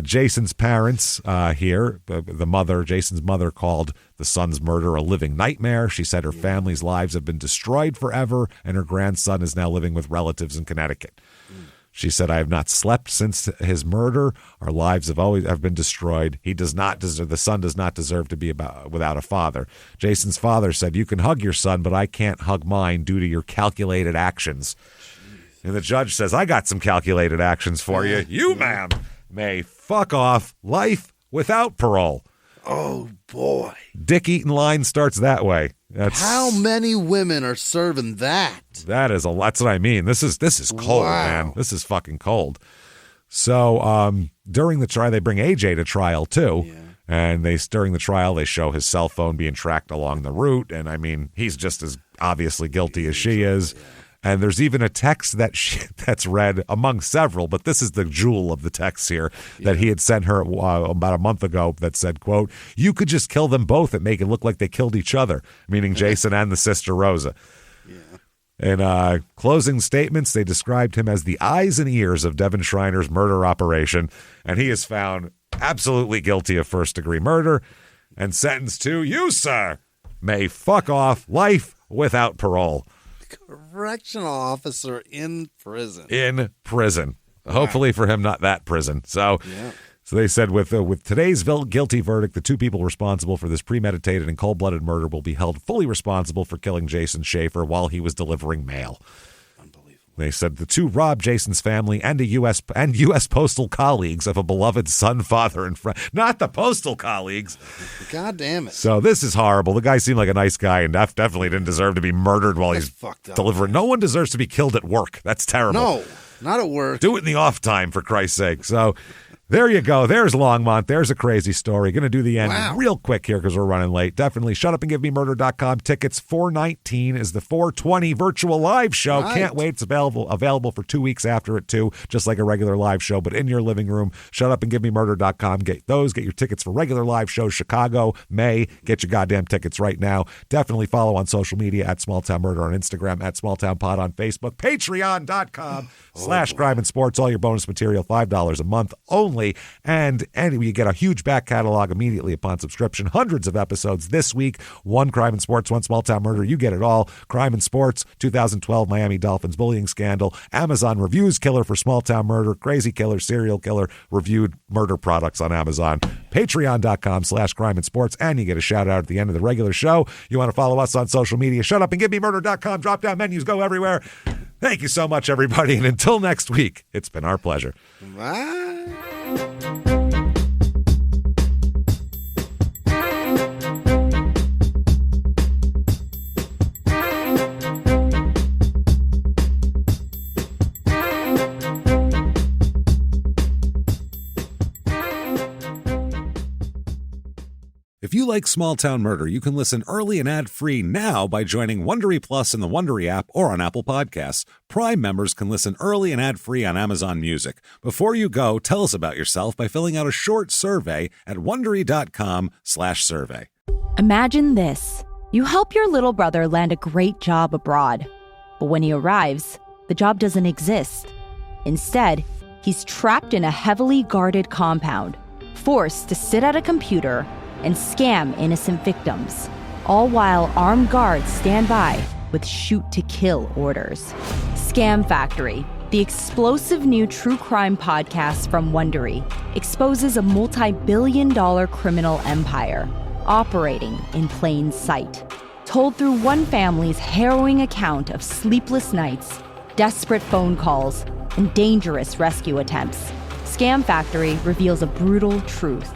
Jason's parents here, the mother, Jason's mother, called the son's murder a living nightmare. She said her family's lives have been destroyed forever, and her grandson is now living with relatives in Connecticut. She said, I have not slept since his murder. Our lives have been destroyed. The son does not deserve to be without a father. Jason's father said, you can hug your son, but I can't hug mine due to your calculated actions. And the judge says, I got some calculated actions for you. You, ma'am, may fuck off. Life without parole. Oh, boy. Dick-eating line starts that way. How many women are serving that? That's what I mean. This is cold, man. This is fucking cold. So during the trial, they bring AJ to trial too. Yeah. And during the trial, they show his cell phone being tracked along the route. And I mean, he's just as obviously guilty as she is. Yeah. And there's even a text that's read among several, but this is the jewel of the text here that he had sent her about a month ago that said, quote, you could just kill them both and make it look like they killed each other, meaning Jason and the sister Rosa. Yeah. In closing statements, they described him as the eyes and ears of Devin Schreiner's murder operation, and he is found absolutely guilty of first-degree murder and sentenced to, you, sir, may fuck off, life without parole. Correctional officer in prison. Wow. Hopefully for him, not that prison. So they said with today's guilty verdict, the two people responsible for this premeditated and cold-blooded murder will be held fully responsible for killing Jason Schaefer while he was delivering mail. They said the two robbed Jason's family and U.S. postal colleagues of a beloved son, father, and friend. Not the postal colleagues. God damn it. So this is horrible. The guy seemed like a nice guy and definitely didn't deserve to be murdered while he's delivering. No one deserves to be killed at work. That's terrible. No, not at work. Do it in the off time, for Christ's sake. So there you go. There's Longmont. There's a crazy story. Going to do the end real quick here because we're running late. Definitely shutupandgivememurder.com. Tickets $4.19 is the 420 virtual live show. Right. Can't wait. It's available for 2 weeks after it too, just like a regular live show, but in your living room. Shutupandgivememurder.com. Get those. Get your tickets for regular live shows. Chicago, May. Get your goddamn tickets right now. Definitely follow on social media at Small Town Murder on Instagram, at Small Town Pod on Facebook, patreon.com/crime and sports. All your bonus material, $5 a month only. And you get a huge back catalog immediately upon subscription. Hundreds of episodes this week. One Crime and Sports, one Small Town Murder. You get it all. Crime and Sports, 2012 Miami Dolphins bullying scandal. Amazon reviews killer for Small Town Murder. Crazy killer, serial killer, reviewed murder products on Amazon. Patreon.com/crime and sports. And you get a shout out at the end of the regular show. You want to follow us on social media. Shutupandgivememurder.com. Drop down menus. Go everywhere. Thank you so much, everybody. And until next week, it's been our pleasure. Bye. If you like Small Town Murder, you can listen early and ad-free now by joining Wondery Plus in the Wondery app or on Apple Podcasts. Prime members can listen early and ad-free on Amazon Music. Before you go, tell us about yourself by filling out a short survey at Wondery.com/survey. Imagine this. You help your little brother land a great job abroad. But when he arrives, the job doesn't exist. Instead, he's trapped in a heavily guarded compound, forced to sit at a computer and scam innocent victims, all while armed guards stand by with shoot-to-kill orders. Scam Factory, the explosive new true crime podcast from Wondery, exposes a multi-billion-dollar criminal empire operating in plain sight. Told through one family's harrowing account of sleepless nights, desperate phone calls, and dangerous rescue attempts, Scam Factory reveals a brutal truth.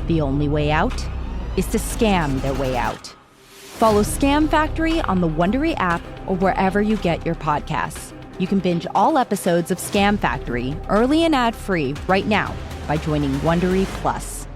The only way out is to scam their way out. Follow Scam Factory on the Wondery app or wherever you get your podcasts. You can binge all episodes of Scam Factory early and ad-free right now by joining Wondery Plus.